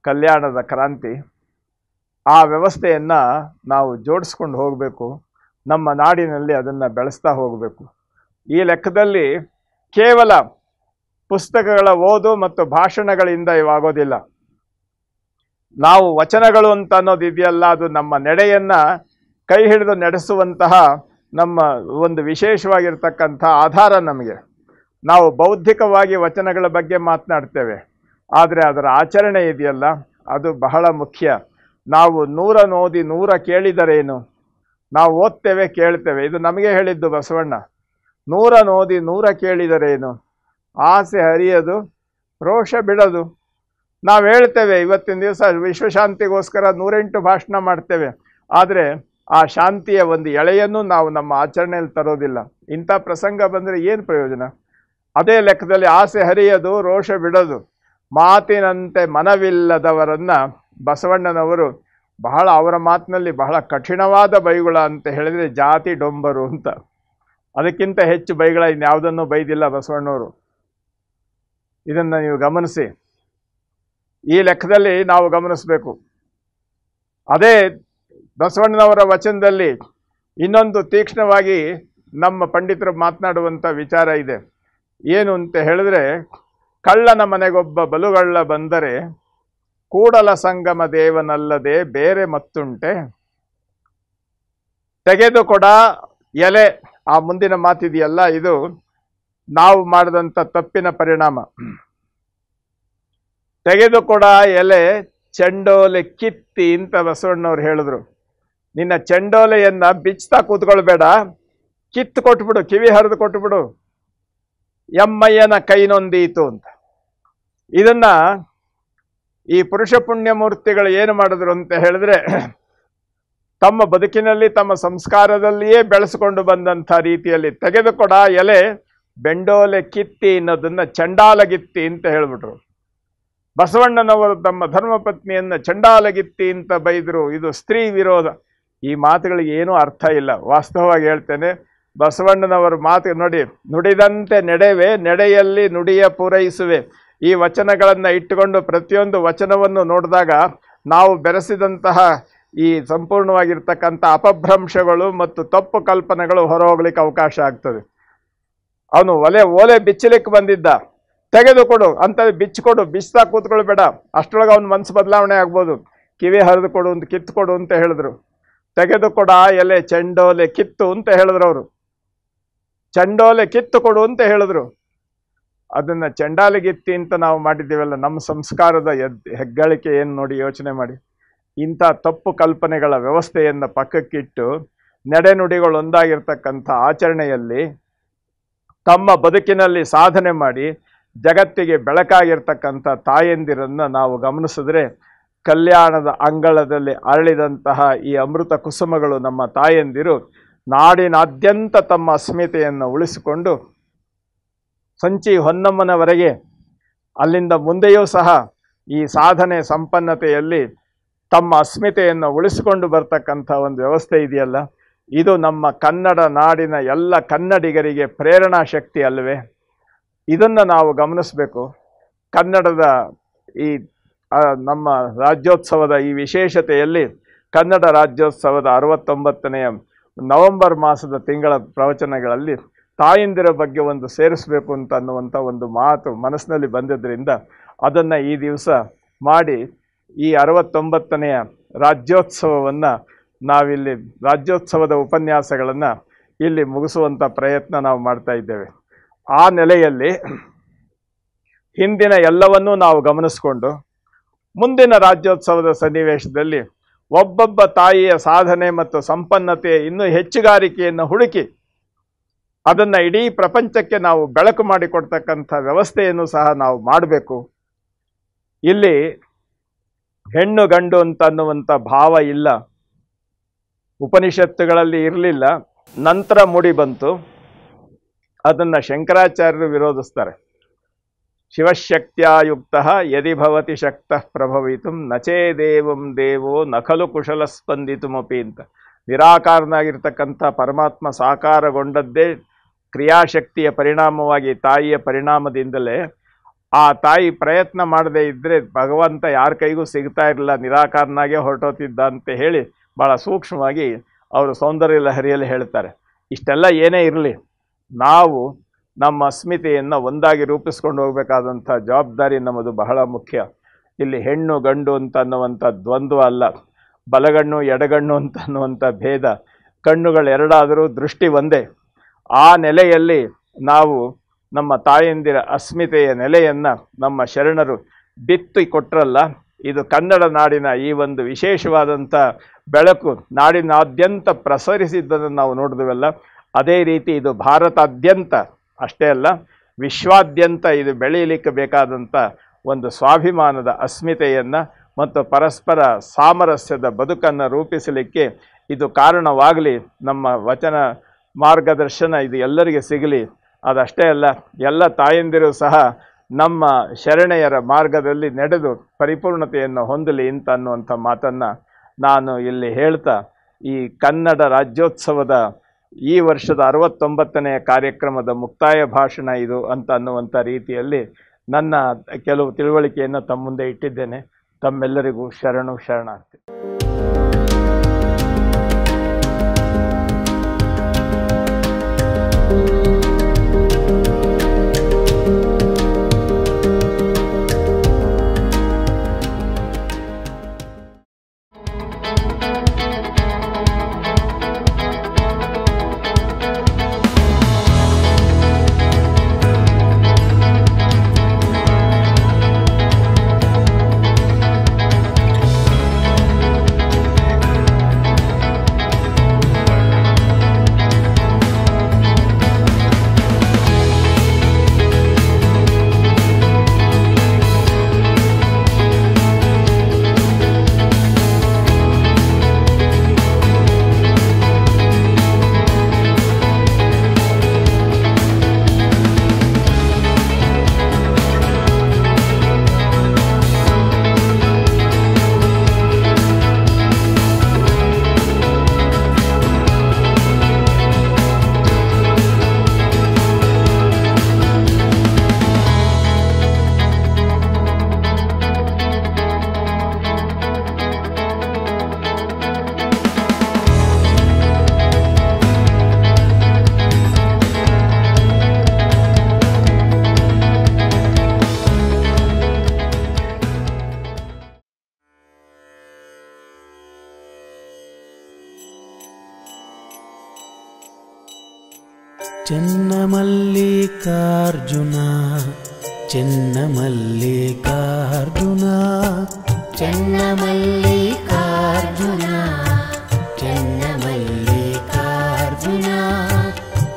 ಕಲ್ಯಾಣದ ಕ್ರಾಂತಿ. ಆ ವ್ಯವಸ್ಥೆಯನ್ನು ನಾವು ಜೋಡಿಸ್ಕೊಂಡು ಹೋಗಬೇಕು, ನಮ್ಮ ನಾಡಿನಲ್ಲಿ ಅದನ್ನು ಬೆಳೆಸ್ತಾ ಹೋಗಬೇಕು. ಈ ಲೆಕ್ಕದಲ್ಲಿ ಕೇವಲ ಪುಸ್ತಕಗಳ ಓದು ಮತ್ತು ಭಾಷಣಗಳಿಂದ ಇವಾಗೋದಿಲ್ಲ. ನಾವು ವಚನಗಳು ಅಂತ ಅನ್ನೋದು ಇದೆಯಲ್ಲ, ಅದು ನಮ್ಮ ನಡೆಯನ್ನು ಕೈ ಹಿಡಿದು ನಡೆಸುವಂತಹ ನಮ್ಮ ಒಂದು ವಿಶೇಷವಾಗಿರ್ತಕ್ಕಂಥ ಆಧಾರ ನಮಗೆ. ನಾವು ಬೌದ್ಧಿಕವಾಗಿ ವಚನಗಳ ಬಗ್ಗೆ ಮಾತನಾಡ್ತೇವೆ, ಆದರೆ ಅದರ ಆಚರಣೆ ಇದೆಯಲ್ಲ ಅದು ಬಹಳ ಮುಖ್ಯ. ನಾವು 100 ಓದಿ 100 ಕೇಳಿದರೇನು? ನಾವು ಓದ್ತೇವೆ ಕೇಳ್ತೇವೆ, ಇದು ನಮಗೆ ಹೇಳಿದ್ದು ಬಸವಣ್ಣ. 100 ಓದಿ 100 ಕೇಳಿದರೇನು? ಆಸೆ ಹರಿಯದು, ರೋಷ ಬಿಡದು. ನಾವು ಹೇಳ್ತೇವೆ ಇವತ್ತಿನ ದಿವಸ ವಿಶ್ವಶಾಂತಿಗೋಸ್ಕರ 108 ಭಾಷಣ ಮಾಡ್ತೇವೆ, ಆದರೆ ಆ ಶಾಂತಿಯ ಒಂದು ಎಳೆಯನ್ನು ನಾವು ನಮ್ಮ ಆಚರಣೆಯಲ್ಲಿ ತರೋದಿಲ್ಲ. ಇಂಥ ಪ್ರಸಂಗ ಬಂದರೆ ಏನು ಪ್ರಯೋಜನ? ಅದೇ ಲೆಕ್ಕದಲ್ಲಿ ಆಸೆ ಹರಿಯದು, ರೋಷ ಬಿಡದು, ಮಾತಿನಂತೆ ಮನವಿಲ್ಲದವರನ್ನು ಬಸವಣ್ಣನವರು ಬಹಳ, ಅವರ ಮಾತಿನಲ್ಲಿ ಬಹಳ ಕಠಿಣವಾದ ಬೈಗುಳ ಅಂತ ಹೇಳಿದರೆ ಜಾತಿ ಡೊಂಬರು ಅಂತ. ಅದಕ್ಕಿಂತ ಹೆಚ್ಚು ಬೈಗಳ ಇನ್ಯಾವುದನ್ನು ಬೈದಿಲ್ಲ ಬಸವಣ್ಣವರು. ಇದನ್ನು ನೀವು ಗಮನಿಸಿ. ಈ ಲೆಕ್ಕದಲ್ಲಿ ನಾವು ಗಮನಿಸಬೇಕು. ಅದೇ ಬಸವಣ್ಣನವರ ವಚನದಲ್ಲಿ ಇನ್ನೊಂದು ತೀಕ್ಷ್ಣವಾಗಿ ನಮ್ಮ ಪಂಡಿತರು ಮಾತನಾಡುವಂಥ ವಿಚಾರ ಇದೆ. ಏನು ಅಂತ ಹೇಳಿದ್ರೆ, ಕಳ್ಳನ ಮನೆಗೊಬ್ಬ ಬಲುಗಳ್ಳ ಬಂದರೆ ಕೂಡಲ ಸಂಗಮ ದೇವನಲ್ಲದೆ ಬೇರೆ ಮತ್ತುಂಟೆ. ತೆಗೆದು ಕೊಡ ಎಲೆ, ಆ ಮುಂದಿನ ಮಾತಿದೆಯಲ್ಲ, ಇದು ನಾವು ಮಾಡಿದಂಥ ತಪ್ಪಿನ ಪರಿಣಾಮ. ತೆಗೆದುಕೊಡ ಎಲೆ ಚೆಂಡೋಲೆ ಕಿತ್ತಿ ಅಂತ ಬಸವಣ್ಣವ್ರು ಹೇಳಿದ್ರು. ನಿನ್ನ ಚೆಂಡೋಲೆಯನ್ನ ಬಿಚ್ತಾ ಕೂತ್ಕೊಳ್ಬೇಡ, ಕಿತ್ತು ಕೊಟ್ಬಿಡು, ಕಿವಿ ಹರಿದು ಕೊಟ್ಬಿಡು. ಎಮ್ಮಯ್ಯನ ಕೈನೊಂದೀತು ಅಂತ. ಇದನ್ನ ಈ ಪುರುಷ ಪುಣ್ಯಮೂರ್ತಿಗಳು ಏನು ಮಾಡಿದ್ರು ಅಂತ ಹೇಳಿದ್ರೆ, ತಮ್ಮ ಬದುಕಿನಲ್ಲಿ ತಮ್ಮ ಸಂಸ್ಕಾರದಲ್ಲಿಯೇ ಬೆಳೆಸಿಕೊಂಡು ಬಂದಂಥ ರೀತಿಯಲ್ಲಿ ತೆಗೆದುಕೊಡ ಎಲೆ ಬೆಂಡೋಲೆ ಕಿತ್ತಿ ಅನ್ನೋದನ್ನ ಚಂಡಾಲಗಿತ್ತಿ ಅಂತ ಹೇಳ್ಬಿಟ್ರು. ಬಸವಣ್ಣನವರು ತಮ್ಮ ಧರ್ಮಪತ್ನಿಯನ್ನ ಚಂಡಾಲಗಿತ್ತಿ ಅಂತ ಬೈದರು. ಇದು ಸ್ತ್ರೀ ವಿರೋಧ. ಈ ಮಾತುಗಳಿಗೆ ಏನೂ ಅರ್ಥ ಇಲ್ಲ. ವಾಸ್ತವವಾಗಿ ಹೇಳ್ತೇನೆ, ಬಸವಣ್ಣನವರ ಮಾತು ನೋಡಿ, ನುಡಿದಂತೆ ನಡೆವೆ, ನಡೆಯಲ್ಲಿ ನುಡಿಯ ಪೂರೈಸುವೆ. ಈ ವಚನಗಳನ್ನು ಇಟ್ಟುಕೊಂಡು ಪ್ರತಿಯೊಂದು ವಚನವನ್ನು ನೋಡಿದಾಗ ನಾವು ಬೆರೆಸಿದಂತಹ ಈ ಸಂಪೂರ್ಣವಾಗಿರ್ತಕ್ಕಂಥ ಅಪಭ್ರಂಶಗಳು ಮತ್ತು ತಪ್ಪು ಕಲ್ಪನೆಗಳು ಹೊರಹೋಗ್ಲಿಕ್ಕೆ ಅವಕಾಶ ಆಗ್ತದೆ. ಅವನು ಓಲೆ ಬಿಚ್ಚಲಿಕ್ಕೆ ಬಂದಿದ್ದ, ತೆಗೆದುಕೊಡು ಅಂತ ಬಿಚ್ಚಿಕೊಡು, ಬಿಚ್ತಾ ಕೂತ್ಕೊಳ್ಬೇಡ, ಅಷ್ಟರೊಳಗೆ ಅವನ ಮನಸ್ಸು ಬದಲಾವಣೆ ಆಗ್ಬೋದು. ಕಿವಿ ಹರಿದು ಕೊಡು ಅಂತ, ಕಿತ್ತುಕೊಡು ಅಂತ ಹೇಳಿದ್ರು. ತೆಗೆದುಕೊಡ ಎಲೆ ಚೆಂಡೋಲೆ ಕಿತ್ತು ಅಂತ ಹೇಳಿದ್ರು ಅವರು. ಚೆಂಡೋಲೆ ಕಿತ್ತು ಕೊಡು ಅಂತ ಹೇಳಿದ್ರು. ಅದನ್ನ ಚಂಡಾಲಗಿತ್ತಿ ಅಂತ ನಾವು ಮಾಡಿದ್ದೀವಲ್ಲ, ನಮ್ಮ ಸಂಸ್ಕಾರದ ಹೆಗ್ಗಳಿಕೆ ಏನು ನೋಡಿ ಯೋಚನೆ ಮಾಡಿ. ಇಂಥ ತಪ್ಪು ಕಲ್ಪನೆಗಳ ವ್ಯವಸ್ಥೆಯನ್ನು ಪಕ್ಕಕ್ಕಿಟ್ಟು ನಡೆನುಡಿಗಳು ಒಂದಾಗಿರ್ತಕ್ಕಂಥ ಆಚರಣೆಯಲ್ಲಿ ತಮ್ಮ ಬದುಕಿನಲ್ಲಿ ಸಾಧನೆ ಮಾಡಿ ಜಗತ್ತಿಗೆ ಬೆಳಕಾಗಿರ್ತಕ್ಕಂಥ ತಾಯಂದಿರನ್ನು ನಾವು ಗಮನಿಸಿದ್ರೆ, ಕಲ್ಯಾಣದ ಅಂಗಳದಲ್ಲಿ ಅರಳಿದಂತಹ ಈ ಅಮೃತ ಕುಸುಮಗಳು ನಮ್ಮ ತಾಯಂದಿರು ನಾಡಿನಾದ್ಯಂತ ತಮ್ಮ ಅಸ್ಮಿತೆಯನ್ನು ಉಳಿಸಿಕೊಂಡು ಸಂಚಿ ಹೊನ್ನಮ್ಮನವರೆಗೆ, ಅಲ್ಲಿಂದ ಮುಂದೆಯೂ ಸಹ ಈ ಸಾಧನೆ ಸಂಪನ್ನತೆಯಲ್ಲಿ ತಮ್ಮ ಅಸ್ಮಿತೆಯನ್ನು ಉಳಿಸಿಕೊಂಡು ಬರ್ತಕ್ಕಂಥ ಒಂದು ವ್ಯವಸ್ಥೆ ಇದೆಯಲ್ಲ, ಇದು ನಮ್ಮ ಕನ್ನಡ ನಾಡಿನ ಎಲ್ಲ ಕನ್ನಡಿಗರಿಗೆ ಪ್ರೇರಣಾ ಶಕ್ತಿ ಅಲ್ಲವೇ? ಇದನ್ನು ನಾವು ಗಮನಿಸಬೇಕು. ಕನ್ನಡದ ಈ ನಮ್ಮ ರಾಜ್ಯೋತ್ಸವದ ಈ ವಿಶೇಷತೆಯಲ್ಲಿ ಕನ್ನಡ ರಾಜ್ಯೋತ್ಸವದ 69ನೇ ನವೆಂಬರ್ ಮಾಸದ ತಿಂಗಳ ಪ್ರವಚನಗಳಲ್ಲಿ ತಾಯಂದಿರ ಬಗ್ಗೆ ಒಂದು ಸೇರಿಸಬೇಕು ಅಂತ ಅನ್ನುವಂಥ ಒಂದು ಮಾತು ಮನಸ್ಸಿನಲ್ಲಿ ಬಂದಿದ್ದರಿಂದ ಅದನ್ನು ಈ ದಿವಸ ಮಾಡಿ ಈ 69ನೇ ರಾಜ್ಯೋತ್ಸವವನ್ನು ನಾವಿಲ್ಲಿ ರಾಜ್ಯೋತ್ಸವದ ಉಪನ್ಯಾಸಗಳನ್ನು ಇಲ್ಲಿ ಮುಗಿಸುವಂಥ ಪ್ರಯತ್ನ ನಾವು ಮಾಡ್ತಾ ಇದ್ದೇವೆ. ಆ ನೆಲೆಯಲ್ಲಿ ಹಿಂದಿನ ಎಲ್ಲವನ್ನೂ ನಾವು ಗಮನಿಸಿಕೊಂಡು ಮುಂದಿನ ರಾಜ್ಯೋತ್ಸವದ ಸನ್ನಿವೇಶದಲ್ಲಿ ಒಬ್ಬೊಬ್ಬ ತಾಯಿಯ ಸಾಧನೆ ಮತ್ತು ಸಂಪನ್ನತೆ ಇನ್ನೂ ಹೆಚ್ಚುಗಾರಿಕೆಯನ್ನು ಹುಡುಕಿ ಅದನ್ನು ಇಡೀ ಪ್ರಪಂಚಕ್ಕೆ ನಾವು ಬೆಳಕು ಮಾಡಿಕೊಡ್ತಕ್ಕಂಥ ವ್ಯವಸ್ಥೆಯನ್ನು ಸಹ ನಾವು ಮಾಡಬೇಕು. ಇಲ್ಲಿ ಹೆಣ್ಣು ಗಂಡು ಅಂತ ಅನ್ನುವಂಥ ಭಾವ ಇಲ್ಲ, ಉಪನಿಷತ್ತುಗಳಲ್ಲಿ ಇರಲಿಲ್ಲ, ನಂತರ ಮೂಡಿ ಬಂತು. ಅದನ್ನು ಶಂಕರಾಚಾರ್ಯರು ವಿರೋಧಿಸ್ತಾರೆ. ಶಿವಶಕ್ತ್ಯಾಯುಕ್ತ ಯದಿ ಭವತಿ ಶಕ್ತಃ ಪ್ರಭವಿತುಂ ನಚೇದೇವಂ ದೇವೋ ನಖಲು ಕುಶಲ ಸ್ಪಂದಿತುಮಪಿ ಅಂತ. ನಿರಾಕಾರನಾಗಿರ್ತಕ್ಕಂಥ ಪರಮಾತ್ಮ ಸಾಕಾರಗೊಂಡದ್ದೇ ಕ್ರಿಯಾಶಕ್ತಿಯ ಪರಿಣಾಮವಾಗಿ, ತಾಯಿಯ ಪರಿಣಾಮದಿಂದಲೇ. ಆ ತಾಯಿ ಪ್ರಯತ್ನ ಮಾಡದೇ ಇದ್ದರೆ ಭಗವಂತ ಯಾರ ಕೈಗೂ ಸಿಗ್ತಾ ಇರಲಿಲ್ಲ, ನಿರಾಕಾರನಾಗೇ ಹೊರಟೋತಿದ್ದ ಅಂತ ಹೇಳಿ ಭಾಳ ಸೂಕ್ಷ್ಮವಾಗಿ ಅವರು ಸೌಂದರ್ಯ ಲಹರಿಯಲ್ಲಿ ಹೇಳ್ತಾರೆ. ಇಷ್ಟೆಲ್ಲ ಏನೇ ಇರಲಿ, ನಾವು ನಮ್ಮ ಅಸ್ಮಿತೆಯನ್ನು ಒಂದಾಗಿ ರೂಪಿಸ್ಕೊಂಡು ಹೋಗಬೇಕಾದಂಥ ಜವಾಬ್ದಾರಿ ನಮ್ಮದು ಬಹಳ ಮುಖ್ಯ. ಇಲ್ಲಿ ಹೆಣ್ಣು ಗಂಡು ಅಂತ ಅನ್ನುವಂಥ ದ್ವಂದ್ವ ಅಲ್ಲ, ಬಲಗಣ್ಣು ಎಡಗಣ್ಣು ಅಂತ ಅನ್ನುವಂಥ ಭೇದ, ಕಣ್ಣುಗಳೆರಡಾದರೂ ದೃಷ್ಟಿ ಒಂದೇ. ಆ ನೆಲೆಯಲ್ಲಿ ನಾವು ನಮ್ಮ ತಾಯಂದಿರ ಅಸ್ಮಿತೆಯ ನೆಲೆಯನ್ನು ನಮ್ಮ ಶರಣರು ಬಿತ್ತಿ ಕೊಟ್ರಲ್ಲ, ಇದು ಕನ್ನಡ ನಾಡಿನ ಈ ಒಂದು ವಿಶೇಷವಾದಂಥ ಬೆಳಕು ನಾಡಿನಾದ್ಯಂತ ಪ್ರಸರಿಸಿದ್ದನ್ನು ನಾವು ನೋಡಿದ್ವಲ್ಲ, ಅದೇ ರೀತಿ ಇದು ಭಾರತಾದ್ಯಂತ ಅಷ್ಟೇ ಅಲ್ಲ, ವಿಶ್ವಾದ್ಯಂತ ಇದು ಬೆಳೆಯಲಿಕ್ಕೆ ಬೇಕಾದಂಥ ಒಂದು ಸ್ವಾಭಿಮಾನದ ಅಸ್ಮಿತೆಯನ್ನು ಮತ್ತು ಪರಸ್ಪರ ಸಾಮರಸ್ಯದ ಬದುಕನ್ನು ರೂಪಿಸಲಿಕ್ಕೆ ಇದು ಕಾರಣವಾಗಲಿ. ನಮ್ಮ ವಚನ ಮಾರ್ಗದರ್ಶನ ಇದು ಎಲ್ಲರಿಗೆ ಸಿಗಲಿ. ಅದಷ್ಟೇ ಅಲ್ಲ, ಎಲ್ಲ ತಾಯಂದಿರು ಸಹ ನಮ್ಮ ಶರಣೆಯರ ಮಾರ್ಗದಲ್ಲಿ ನಡೆದು ಪರಿಪೂರ್ಣತೆಯನ್ನು ಹೊಂದಲಿ ಅಂತ ಅನ್ನುವಂಥ ಮಾತನ್ನು ನಾನು ಇಲ್ಲಿ ಹೇಳ್ತಾ, ಈ ಕನ್ನಡ ರಾಜ್ಯೋತ್ಸವದ ಈ ವರ್ಷದ 69ನೇ ಕಾರ್ಯಕ್ರಮದ ಮುಕ್ತಾಯ ಭಾಷಣ ಇದು ಅಂತ ಅನ್ನುವಂಥ ರೀತಿಯಲ್ಲಿ ನನ್ನ ಕೆಲವು ತಿಳುವಳಿಕೆಯನ್ನು ತಮ್ಮ ಮುಂದೆ ಇಟ್ಟಿದ್ದೇನೆ. ತಮ್ಮೆಲ್ಲರಿಗೂ ಶರಣಾರ್ಥಿ. ಚನ್ನಮಲ್ಲಿಕಾರ್ಜುನ ಚನ್ನಮಲ್ಲಿಕಾರ್ಜುನ ಚನ್ನಮಲ್ಲಿಕಾರ್ಜುನ ಚನ್ನಮಲ್ಲಿಕಾರ್ಜುನ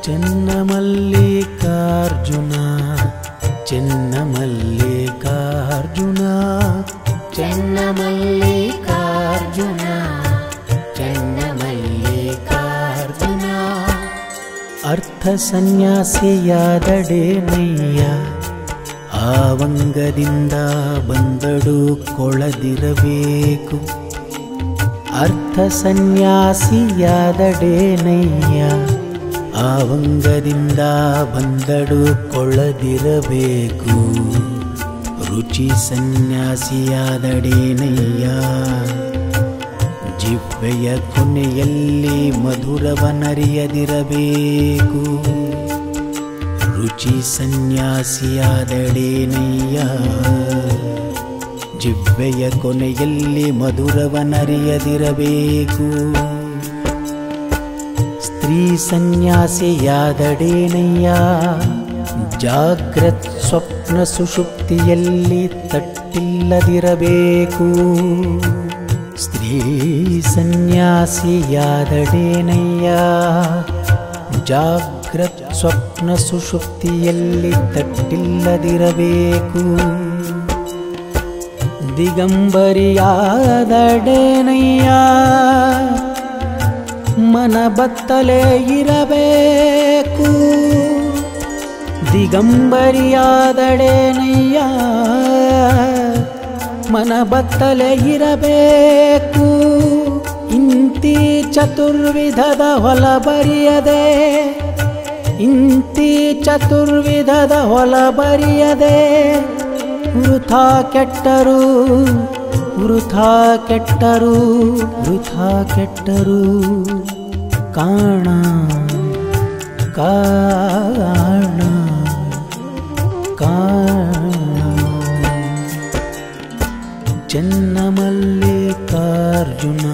ಚನ್ನಮಲ್ಲಿಕಾರ್ಜುನ ಚನ್ನಮಲ್ಲಿಕಾರ್ಜುನ ಚನ್ನಮಲ್ಲಿಕಾರ್ಜುನ ಚನ್ನಮಲ್ಲಿಕಾರ್ಜುನ ಅರ್ಥ ಸನ್ಯಾಸಿಯಾದಡೇನಯ್ಯ ಆವಂಗದಿಂದ ಬಂದಡು ಕೊಳದಿರಬೇಕು ಅರ್ಥ ಸನ್ಯಾಸಿಯಾದಡೇನಯ್ಯ ಆವಂಗದಿಂದ ಬಂದಡು ಕೊಳ್ಳದಿರಬೇಕು ರುಚಿ ಸನ್ಯಾಸಿಯಾದಡೇನಯ್ಯ ಜಿಹ್ವೆಯ ಕೊನೆಯಲ್ಲಿ ಮಧುರವನರಿಯದಿರಬೇಕು ರುಚಿ ಸನ್ಯಾಸಿಯಾದಡೇನಯ್ಯ ಜಿಹ್ವೆಯ ಕೊನೆಯಲ್ಲಿ ಮಧುರವನರಿಯದಿರಬೇಕು ಸ್ತ್ರೀ ಸನ್ಯಾಸಿಯಾದಡೇನಯ್ಯ ಜಾಗ್ರತ್ ಸ್ವಪ್ನ ಸುಷುಪ್ತಿಯಲ್ಲಿ ತಟ್ಟಿಲ್ಲದಿರಬೇಕು ಸ್ತ್ರೀ ಸನ್ಯಾಸಿಯಾದಡೇನಯ್ಯ ಜಾಗ್ರತ್ ಸ್ವಪ್ನ ಸುಷುಪ್ತಿಯಲ್ಲಿ ತಟ್ಟಿಲ್ಲದಿರಬೇಕು ದಿಗಂಬರಿಯಾದಡೇನಯ್ಯ ಮನ ಬತ್ತಲೇ ಇರಬೇಕು ದಿಗಂಬರಿಯಾದಡೇನಯ್ಯ ಮನ ಬತ್ತಲೇ ಇರಬೇಕು ಇಂತಿ ಚತುರ್ವಿಧದ ಹೊಲ ಬರಿಯದೆ ಇಂತಿ ಚತುರ್ವಿಧದ ಹೊಲ ಬರಿಯದೆ ವೃಥಾ ಕೆಟ್ಟರು ವೃಥಾ ಕೆಟ್ಟರು ವೃಥಾ ಕೆಟ್ಟರು ಕಾಣ ಕಾಣ ಕಾಣ ಚನ್ನಮಲ್ಲಿಕಾರ್ಜುನ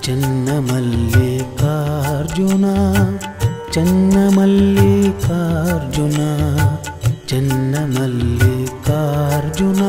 ಚನ್ನಮಲ್ಲಿಕಾರ್ಜುನ ಚನ್ನಮಲ್ಲಿಕಾರ್ಜುನ ಚನ್ನಮಲ್ಲಿಕಾರ್ಜುನ